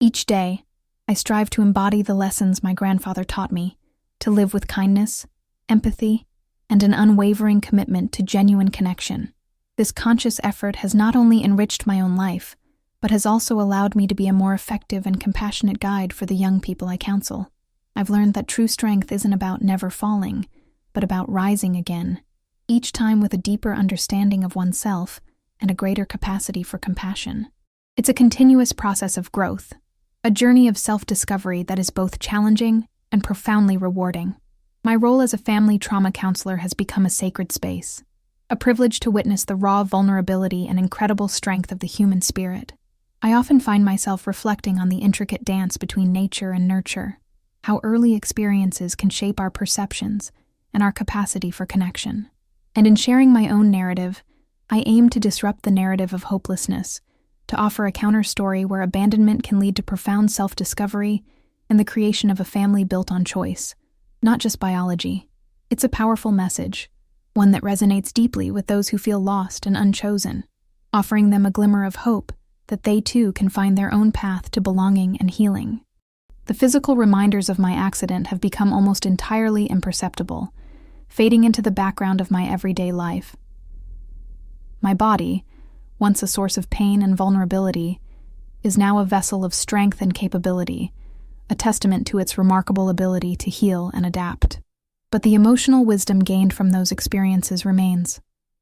Each day, I strive to embody the lessons my grandfather taught me, to live with kindness, empathy, and an unwavering commitment to genuine connection. This conscious effort has not only enriched my own life, but has also allowed me to be a more effective and compassionate guide for the young people I counsel. I've learned that true strength isn't about never falling, but about rising again, each time with a deeper understanding of oneself and a greater capacity for compassion. It's a continuous process of growth, a journey of self-discovery that is both challenging and profoundly rewarding. My role as a family trauma counselor has become a sacred space, a privilege to witness the raw vulnerability and incredible strength of the human spirit. I often find myself reflecting on the intricate dance between nature and nurture, how early experiences can shape our perceptions and our capacity for connection. And in sharing my own narrative, I aim to disrupt the narrative of hopelessness, to offer a counter-story where abandonment can lead to profound self-discovery and the creation of a family built on choice, not just biology. It's a powerful message, one that resonates deeply with those who feel lost and unchosen, offering them a glimmer of hope that they too can find their own path to belonging and healing. The physical reminders of my accident have become almost entirely imperceptible, fading into the background of my everyday life. My body, once a source of pain and vulnerability, is now a vessel of strength and capability, a testament to its remarkable ability to heal and adapt. But the emotional wisdom gained from those experiences remains,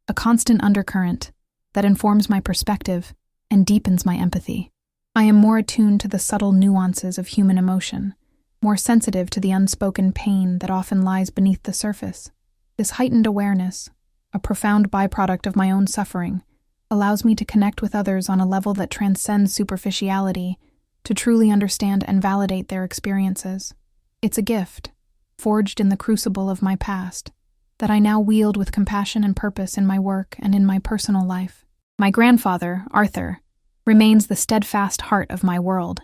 a constant undercurrent that informs my perspective and deepens my empathy. I am more attuned to the subtle nuances of human emotion, more sensitive to the unspoken pain that often lies beneath the surface. This heightened awareness, a profound byproduct of my own suffering, allows me to connect with others on a level that transcends superficiality, to truly understand and validate their experiences. It's a gift, forged in the crucible of my past, that I now wield with compassion and purpose in my work and in my personal life. My grandfather, Arthur, remains the steadfast heart of my world,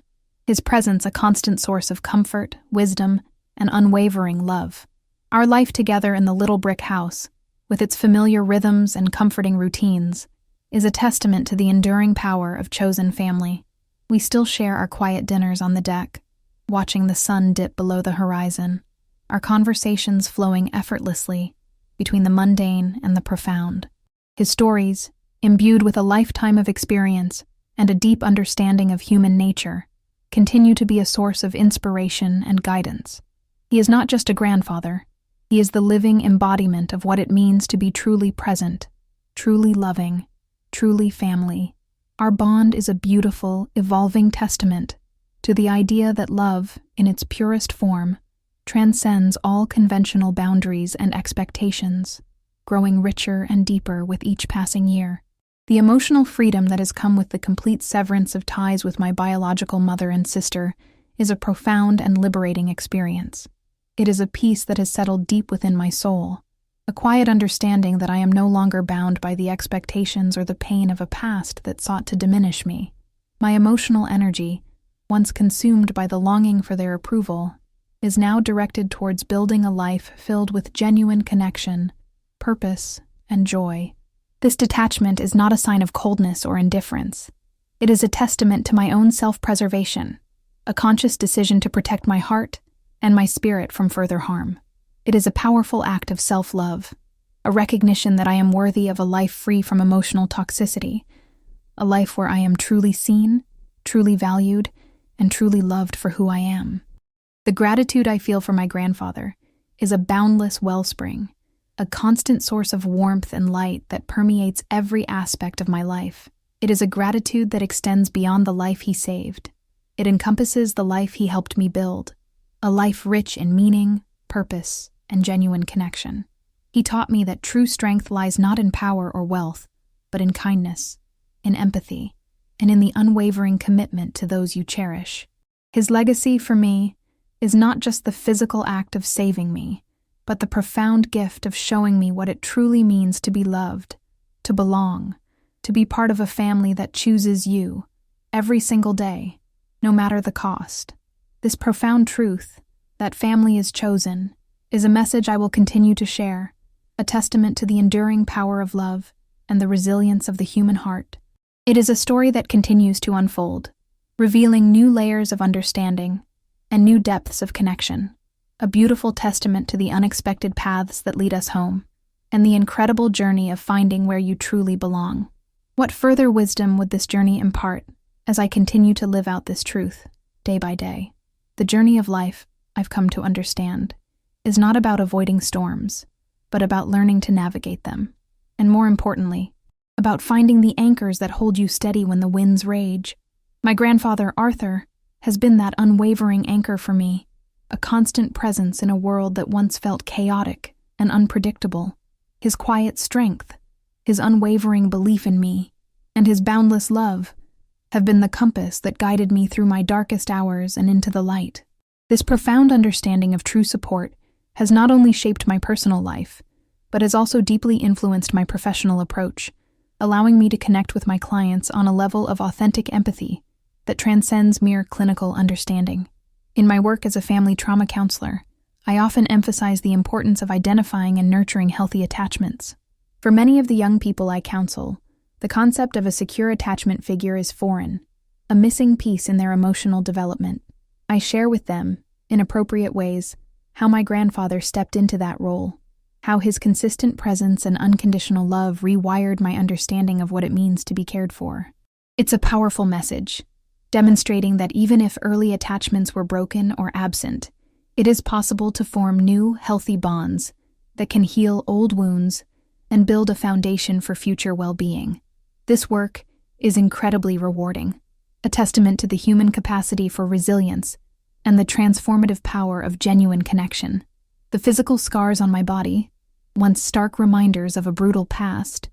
his presence a constant source of comfort, wisdom, and unwavering love. Our life together in the little brick house, with its familiar rhythms and comforting routines, is a testament to the enduring power of chosen family. We still share our quiet dinners on the deck, watching the sun dip below the horizon, our conversations flowing effortlessly between the mundane and the profound. His stories, imbued with a lifetime of experience and a deep understanding of human nature, continue to be a source of inspiration and guidance. He is not just a grandfather, he is the living embodiment of what it means to be truly present, truly loving, truly family. Our bond is a beautiful, evolving testament to the idea that love, in its purest form, transcends all conventional boundaries and expectations, growing richer and deeper with each passing year. The emotional freedom that has come with the complete severance of ties with my biological mother and sister is a profound and liberating experience. It is a peace that has settled deep within my soul, a quiet understanding that I am no longer bound by the expectations or the pain of a past that sought to diminish me. My emotional energy, once consumed by the longing for their approval, is now directed towards building a life filled with genuine connection, purpose, and joy. This detachment is not a sign of coldness or indifference. It is a testament to my own self-preservation, a conscious decision to protect my heart and my spirit from further harm. It is a powerful act of self-love, a recognition that I am worthy of a life free from emotional toxicity, a life where I am truly seen, truly valued, and truly loved for who I am. The gratitude I feel for my grandfather is a boundless wellspring, a constant source of warmth and light that permeates every aspect of my life. It is a gratitude that extends beyond the life he saved. It encompasses the life he helped me build, a life rich in meaning, purpose, and genuine connection. He taught me that true strength lies not in power or wealth, but in kindness, in empathy, and in the unwavering commitment to those you cherish. His legacy for me is not just the physical act of saving me, but the profound gift of showing me what it truly means to be loved, to belong, to be part of a family that chooses you every single day, no matter the cost. This profound truth, that family is chosen, is a message I will continue to share, a testament to the enduring power of love and the resilience of the human heart. It is a story that continues to unfold, revealing new layers of understanding and new depths of connection, a beautiful testament to the unexpected paths that lead us home, and the incredible journey of finding where you truly belong. What further wisdom would this journey impart as I continue to live out this truth, day by day? The journey of life, I've come to understand, is not about avoiding storms, but about learning to navigate them, and more importantly, about finding the anchors that hold you steady when the winds rage. My grandfather, Arthur, has been that unwavering anchor for me, a constant presence in a world that once felt chaotic and unpredictable. His quiet strength, his unwavering belief in me, and his boundless love have been the compass that guided me through my darkest hours and into the light. This profound understanding of true support has not only shaped my personal life, but has also deeply influenced my professional approach, allowing me to connect with my clients on a level of authentic empathy that transcends mere clinical understanding. In my work as a family trauma counselor, I often emphasize the importance of identifying and nurturing healthy attachments. For many of the young people I counsel, the concept of a secure attachment figure is foreign, a missing piece in their emotional development. I share with them, in appropriate ways, how my grandfather stepped into that role, how his consistent presence and unconditional love rewired my understanding of what it means to be cared for. It's a powerful message, demonstrating that even if early attachments were broken or absent, it is possible to form new, healthy bonds that can heal old wounds and build a foundation for future well-being. This work is incredibly rewarding, a testament to the human capacity for resilience and the transformative power of genuine connection. The physical scars on my body, once stark reminders of a brutal past,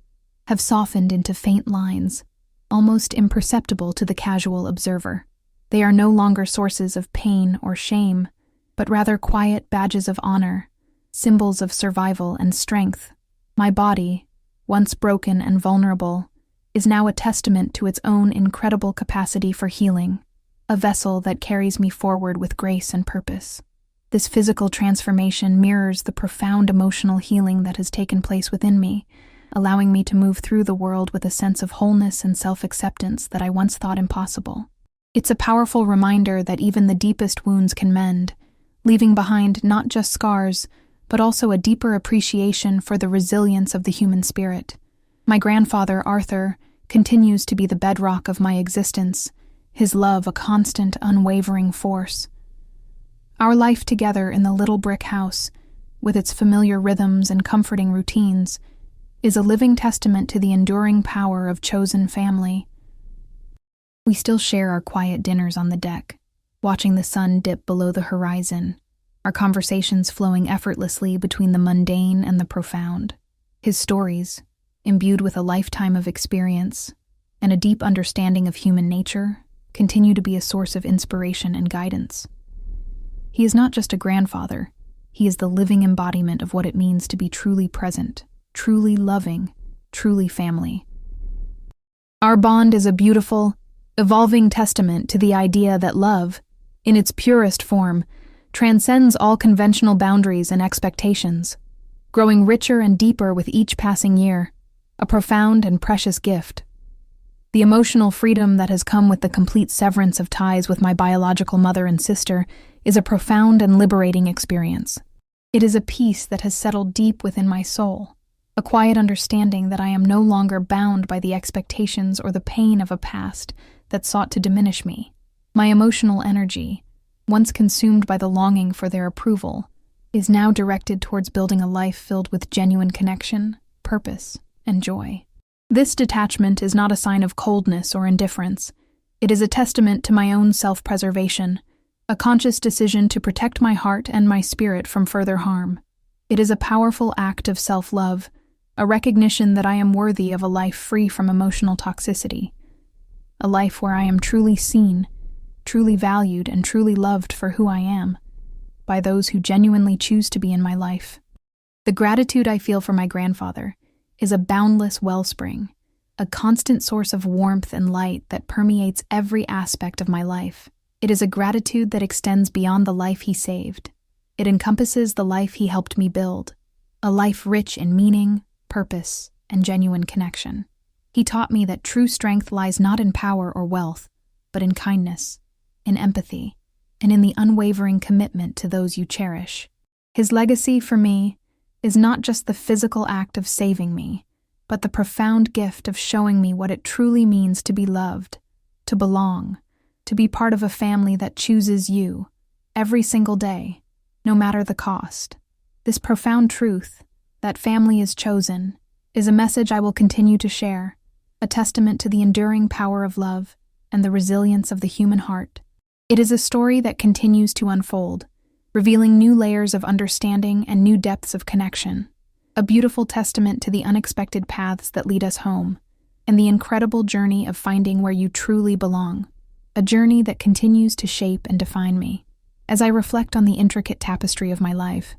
have softened into faint lines, almost imperceptible to the casual observer. They are no longer sources of pain or shame, but rather quiet badges of honor, symbols of survival and strength. My body, once broken and vulnerable, is now a testament to its own incredible capacity for healing, a vessel that carries me forward with grace and purpose. This physical transformation mirrors the profound emotional healing that has taken place within me, allowing me to move through the world with a sense of wholeness and self-acceptance that I once thought impossible. It's a powerful reminder that even the deepest wounds can mend, leaving behind not just scars, but also a deeper appreciation for the resilience of the human spirit. My grandfather, Arthur, continues to be the bedrock of my existence, his love a constant, unwavering force. Our life together in the little brick house, with its familiar rhythms and comforting routines, is a living testament to the enduring power of chosen family. We still share our quiet dinners on the deck, watching the sun dip below the horizon, our conversations flowing effortlessly between the mundane and the profound. His stories, imbued with a lifetime of experience and a deep understanding of human nature, continue to be a source of inspiration and guidance. He is not just a grandfather, he is the living embodiment of what it means to be truly present, truly loving, truly family. Our bond is a beautiful, evolving testament to the idea that love, in its purest form, transcends all conventional boundaries and expectations, growing richer and deeper with each passing year, a profound and precious gift. The emotional freedom that has come with the complete severance of ties with my biological mother and sister is a profound and liberating experience. It is a peace that has settled deep within my soul, a quiet understanding that I am no longer bound by the expectations or the pain of a past that sought to diminish me. My emotional energy, once consumed by the longing for their approval, is now directed towards building a life filled with genuine connection, purpose, and joy. This detachment is not a sign of coldness or indifference. It is a testament to my own self-preservation, a conscious decision to protect my heart and my spirit from further harm. It is a powerful act of self-love, a recognition that I am worthy of a life free from emotional toxicity, a life where I am truly seen, truly valued, and truly loved for who I am, by those who genuinely choose to be in my life. The gratitude I feel for my grandfather is a boundless wellspring, a constant source of warmth and light that permeates every aspect of my life. It is a gratitude that extends beyond the life he saved. It encompasses the life he helped me build, a life rich in meaning, purpose, and genuine connection. He taught me that true strength lies not in power or wealth, but in kindness, in empathy, and in the unwavering commitment to those you cherish. His legacy for me is not just the physical act of saving me, but the profound gift of showing me what it truly means to be loved, to belong, to be part of a family that chooses you every single day, no matter the cost. This profound truth, that family is chosen, is a message I will continue to share, a testament to the enduring power of love and the resilience of the human heart. It is a story that continues to unfold, revealing new layers of understanding and new depths of connection, a beautiful testament to the unexpected paths that lead us home, and the incredible journey of finding where you truly belong, a journey that continues to shape and define me. As I reflect on the intricate tapestry of my life,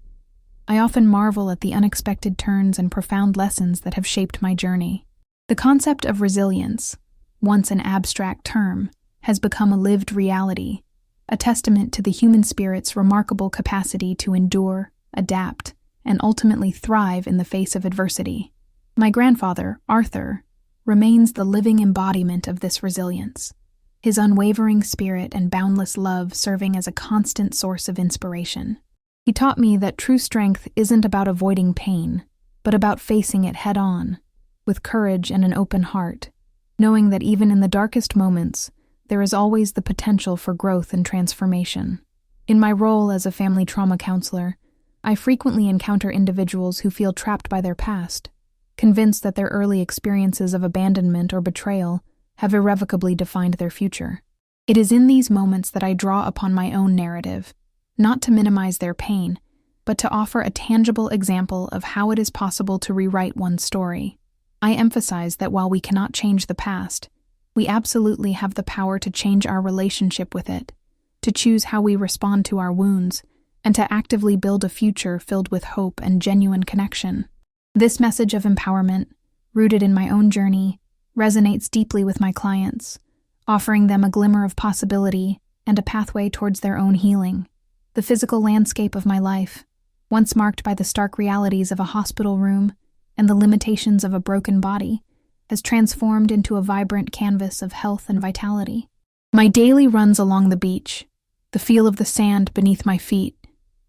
I often marvel at the unexpected turns and profound lessons that have shaped my journey. The concept of resilience, once an abstract term, has become a lived reality, a testament to the human spirit's remarkable capacity to endure, adapt, and ultimately thrive in the face of adversity. My grandfather, Arthur, remains the living embodiment of this resilience, his unwavering spirit and boundless love serving as a constant source of inspiration. He taught me that true strength isn't about avoiding pain, but about facing it head-on, with courage and an open heart, knowing that even in the darkest moments, there is always the potential for growth and transformation. In my role as a family trauma counselor, I frequently encounter individuals who feel trapped by their past, convinced that their early experiences of abandonment or betrayal have irrevocably defined their future. It is in these moments that I draw upon my own narrative, not to minimize their pain, but to offer a tangible example of how it is possible to rewrite one's story. I emphasize that while we cannot change the past, we absolutely have the power to change our relationship with it, to choose how we respond to our wounds, and to actively build a future filled with hope and genuine connection. This message of empowerment, rooted in my own journey, resonates deeply with my clients, offering them a glimmer of possibility and a pathway towards their own healing. The physical landscape of my life, once marked by the stark realities of a hospital room and the limitations of a broken body, has transformed into a vibrant canvas of health and vitality. My daily runs along the beach, the feel of the sand beneath my feet,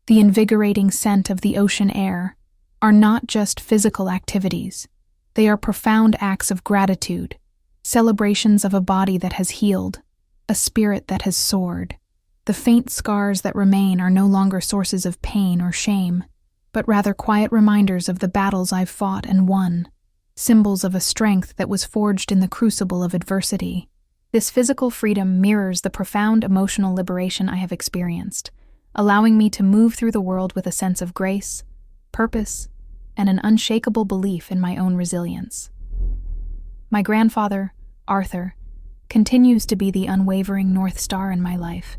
the invigorating scent of the ocean air, are not just physical activities. They are profound acts of gratitude, celebrations of a body that has healed, a spirit that has soared. The faint scars that remain are no longer sources of pain or shame, but rather quiet reminders of the battles I've fought and won, symbols of a strength that was forged in the crucible of adversity. This physical freedom mirrors the profound emotional liberation I have experienced, allowing me to move through the world with a sense of grace, purpose, and an unshakable belief in my own resilience. My grandfather, Arthur, continues to be the unwavering North Star in my life,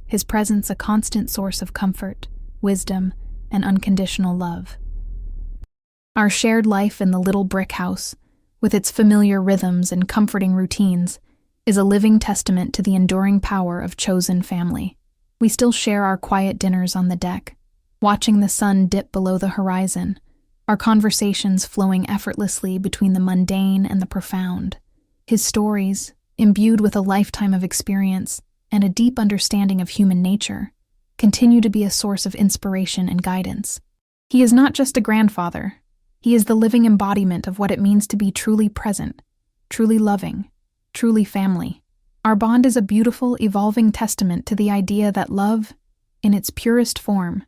his presence a constant source of comfort, wisdom, and unconditional love. Our shared life in the little brick house, with its familiar rhythms and comforting routines, is a living testament to the enduring power of chosen family. We still share our quiet dinners on the deck, watching the sun dip below the horizon, our conversations flowing effortlessly between the mundane and the profound. His stories, imbued with a lifetime of experience and a deep understanding of human nature, continue to be a source of inspiration and guidance. He is not just a grandfather. He is the living embodiment of what it means to be truly present, truly loving, truly family. Our bond is a beautiful, evolving testament to the idea that love, in its purest form,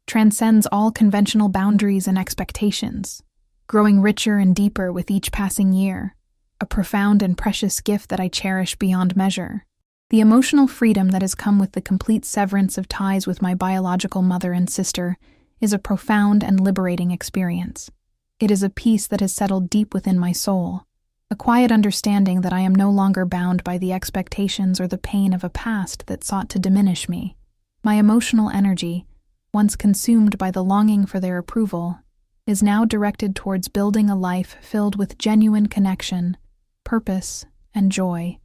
transcends all conventional boundaries and expectations, growing richer and deeper with each passing year, a profound and precious gift that I cherish beyond measure. The emotional freedom that has come with the complete severance of ties with my biological mother and sister is a profound and liberating experience. It is a peace that has settled deep within my soul, a quiet understanding that I am no longer bound by the expectations or the pain of a past that sought to diminish me. My emotional energy, once consumed by the longing for their approval, is now directed towards building a life filled with genuine connection, purpose, and joy.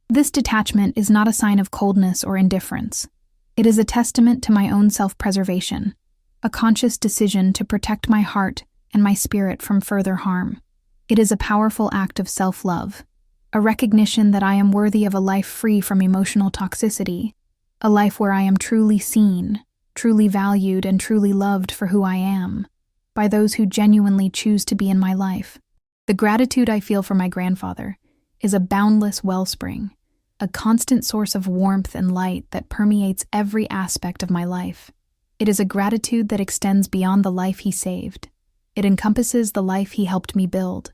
This detachment is not a sign of coldness or indifference. It is a testament to my own self-preservation, a conscious decision to protect my heart and my spirit from further harm. It is a powerful act of self-love, a recognition that I am worthy of a life free from emotional toxicity, a life where I am truly seen, truly valued, and truly loved for who I am, by those who genuinely choose to be in my life. The gratitude I feel for my grandfather is a boundless wellspring, a constant source of warmth and light that permeates every aspect of my life. It is a gratitude that extends beyond the life he saved. It encompasses the life he helped me build,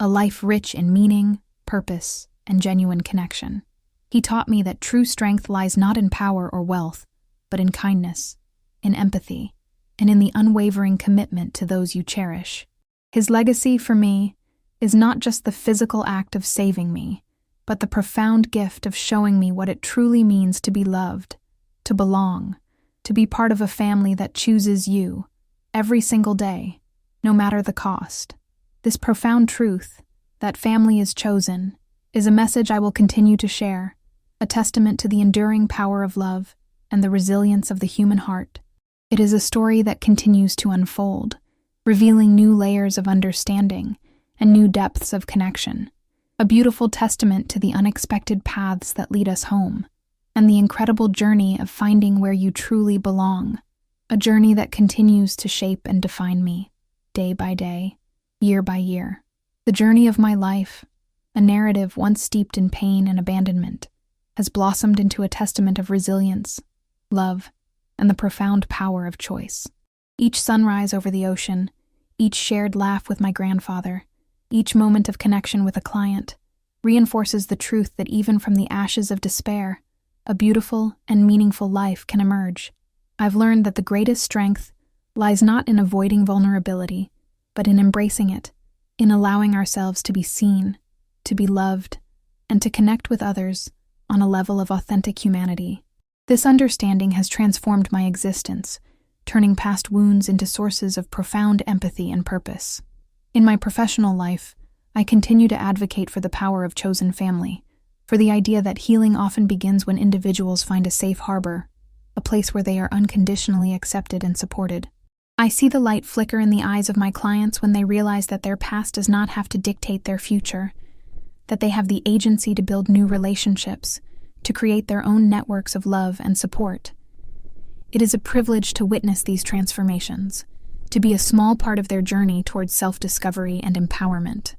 a life rich in meaning, purpose, and genuine connection. He taught me that true strength lies not in power or wealth, but in kindness, in empathy, and in the unwavering commitment to those you cherish. His legacy for me is not just the physical act of saving me, but the profound gift of showing me what it truly means to be loved, to belong, to be part of a family that chooses you every single day, no matter the cost. This profound truth, that family is chosen, is a message I will continue to share, a testament to the enduring power of love and the resilience of the human heart. It is a story that continues to unfold, revealing new layers of understanding and new depths of connection, a beautiful testament to the unexpected paths that lead us home, and the incredible journey of finding where you truly belong, a journey that continues to shape and define me, day by day, year by year. The journey of my life, a narrative once steeped in pain and abandonment, has blossomed into a testament of resilience, love, and the profound power of choice. Each sunrise over the ocean, each shared laugh with my grandfather, each moment of connection with a client, reinforces the truth that even from the ashes of despair, a beautiful and meaningful life can emerge. I've learned that the greatest strength lies not in avoiding vulnerability, but in embracing it, in allowing ourselves to be seen, to be loved, and to connect with others on a level of authentic humanity. This understanding has transformed my existence, turning past wounds into sources of profound empathy and purpose. In my professional life, I continue to advocate for the power of chosen family, for the idea that healing often begins when individuals find a safe harbor, a place where they are unconditionally accepted and supported. I see the light flicker in the eyes of my clients when they realize that their past does not have to dictate their future, that they have the agency to build new relationships, to create their own networks of love and support. It is a privilege to witness these transformations, to be a small part of their journey towards self-discovery and empowerment.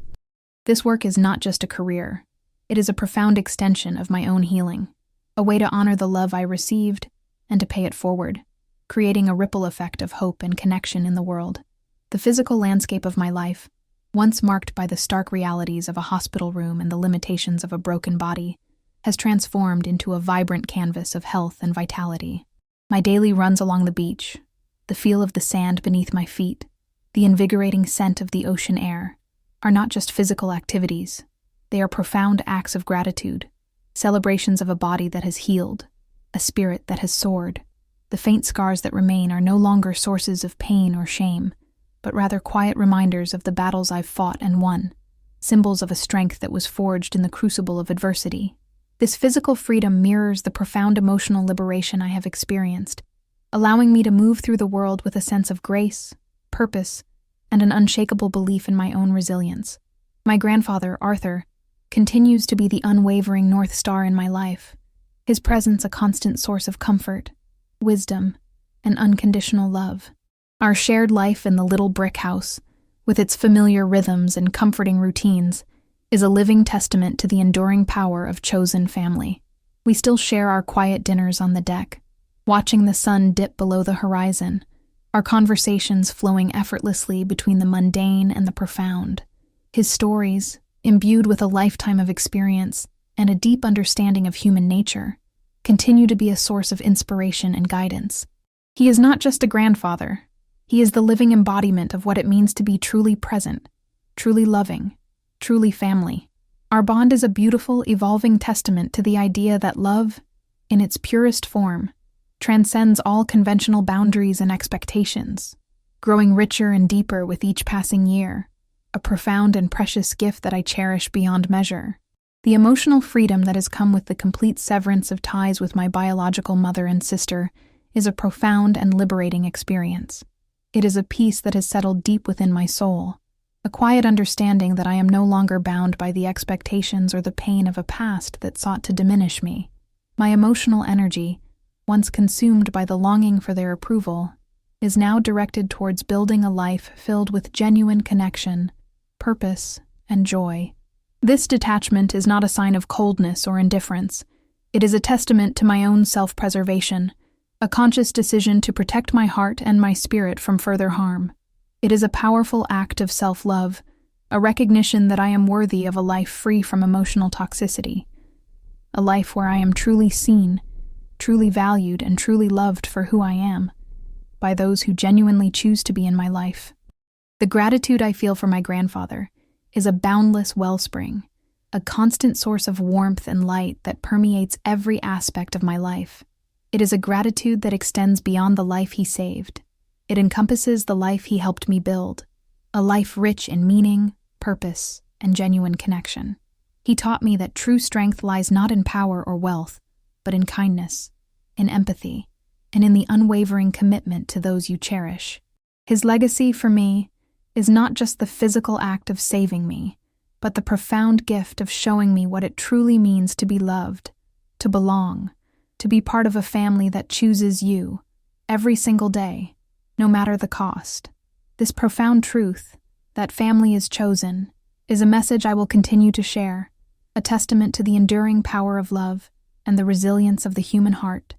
This work is not just a career. It is a profound extension of my own healing, a way to honor the love I received and to pay it forward, creating a ripple effect of hope and connection in the world. The physical landscape of my life, once marked by the stark realities of a hospital room and the limitations of a broken body, has transformed into a vibrant canvas of health and vitality. My daily runs along the beach, the feel of the sand beneath my feet, the invigorating scent of the ocean air, are not just physical activities. They are profound acts of gratitude, celebrations of a body that has healed, a spirit that has soared. The faint scars that remain are no longer sources of pain or shame, but rather quiet reminders of the battles I've fought and won, symbols of a strength that was forged in the crucible of adversity. This physical freedom mirrors the profound emotional liberation I have experienced, allowing me to move through the world with a sense of grace, purpose, and an unshakable belief in my own resilience. My grandfather, Arthur, continues to be the unwavering North Star in my life, his presence a constant source of comfort, wisdom, and unconditional love. Our shared life in the little brick house, with its familiar rhythms and comforting routines, is a living testament to the enduring power of chosen family. We still share our quiet dinners on the deck, watching the sun dip below the horizon, our conversations flowing effortlessly between the mundane and the profound. His stories, imbued with a lifetime of experience and a deep understanding of human nature, continue to be a source of inspiration and guidance. He is not just a grandfather. He is the living embodiment of what it means to be truly present, truly loving, truly family. Our bond is a beautiful, evolving testament to the idea that love, in its purest form, transcends all conventional boundaries and expectations, growing richer and deeper with each passing year, a profound and precious gift that I cherish beyond measure. The emotional freedom that has come with the complete severance of ties with my biological mother and sister is a profound and liberating experience. It is a peace that has settled deep within my soul, a quiet understanding that I am no longer bound by the expectations or the pain of a past that sought to diminish me. My emotional energy, once consumed by the longing for their approval, is now directed towards building a life filled with genuine connection, purpose, and joy. This detachment is not a sign of coldness or indifference. It is a testament to my own self-preservation, a conscious decision to protect my heart and my spirit from further harm. It is a powerful act of self-love, a recognition that I am worthy of a life free from emotional toxicity, a life where I am truly seen, truly valued, and truly loved for who I am, by those who genuinely choose to be in my life. The gratitude I feel for my grandfather is a boundless wellspring, a constant source of warmth and light that permeates every aspect of my life. It is a gratitude that extends beyond the life he saved. It encompasses the life he helped me build, a life rich in meaning, purpose, and genuine connection. He taught me that true strength lies not in power or wealth, but in kindness, in empathy, and in the unwavering commitment to those you cherish. His legacy for me is not just the physical act of saving me, but the profound gift of showing me what it truly means to be loved, to belong, to be part of a family that chooses you every single day, no matter the cost. This profound truth, that family is chosen, is a message I will continue to share, a testament to the enduring power of love and the resilience of the human heart.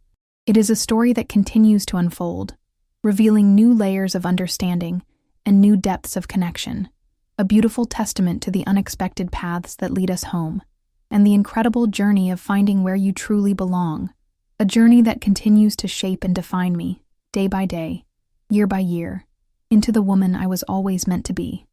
It is a story that continues to unfold, revealing new layers of understanding and new depths of connection, a beautiful testament to the unexpected paths that lead us home, and the incredible journey of finding where you truly belong, a journey that continues to shape and define me, day by day, year by year, into the woman I was always meant to be.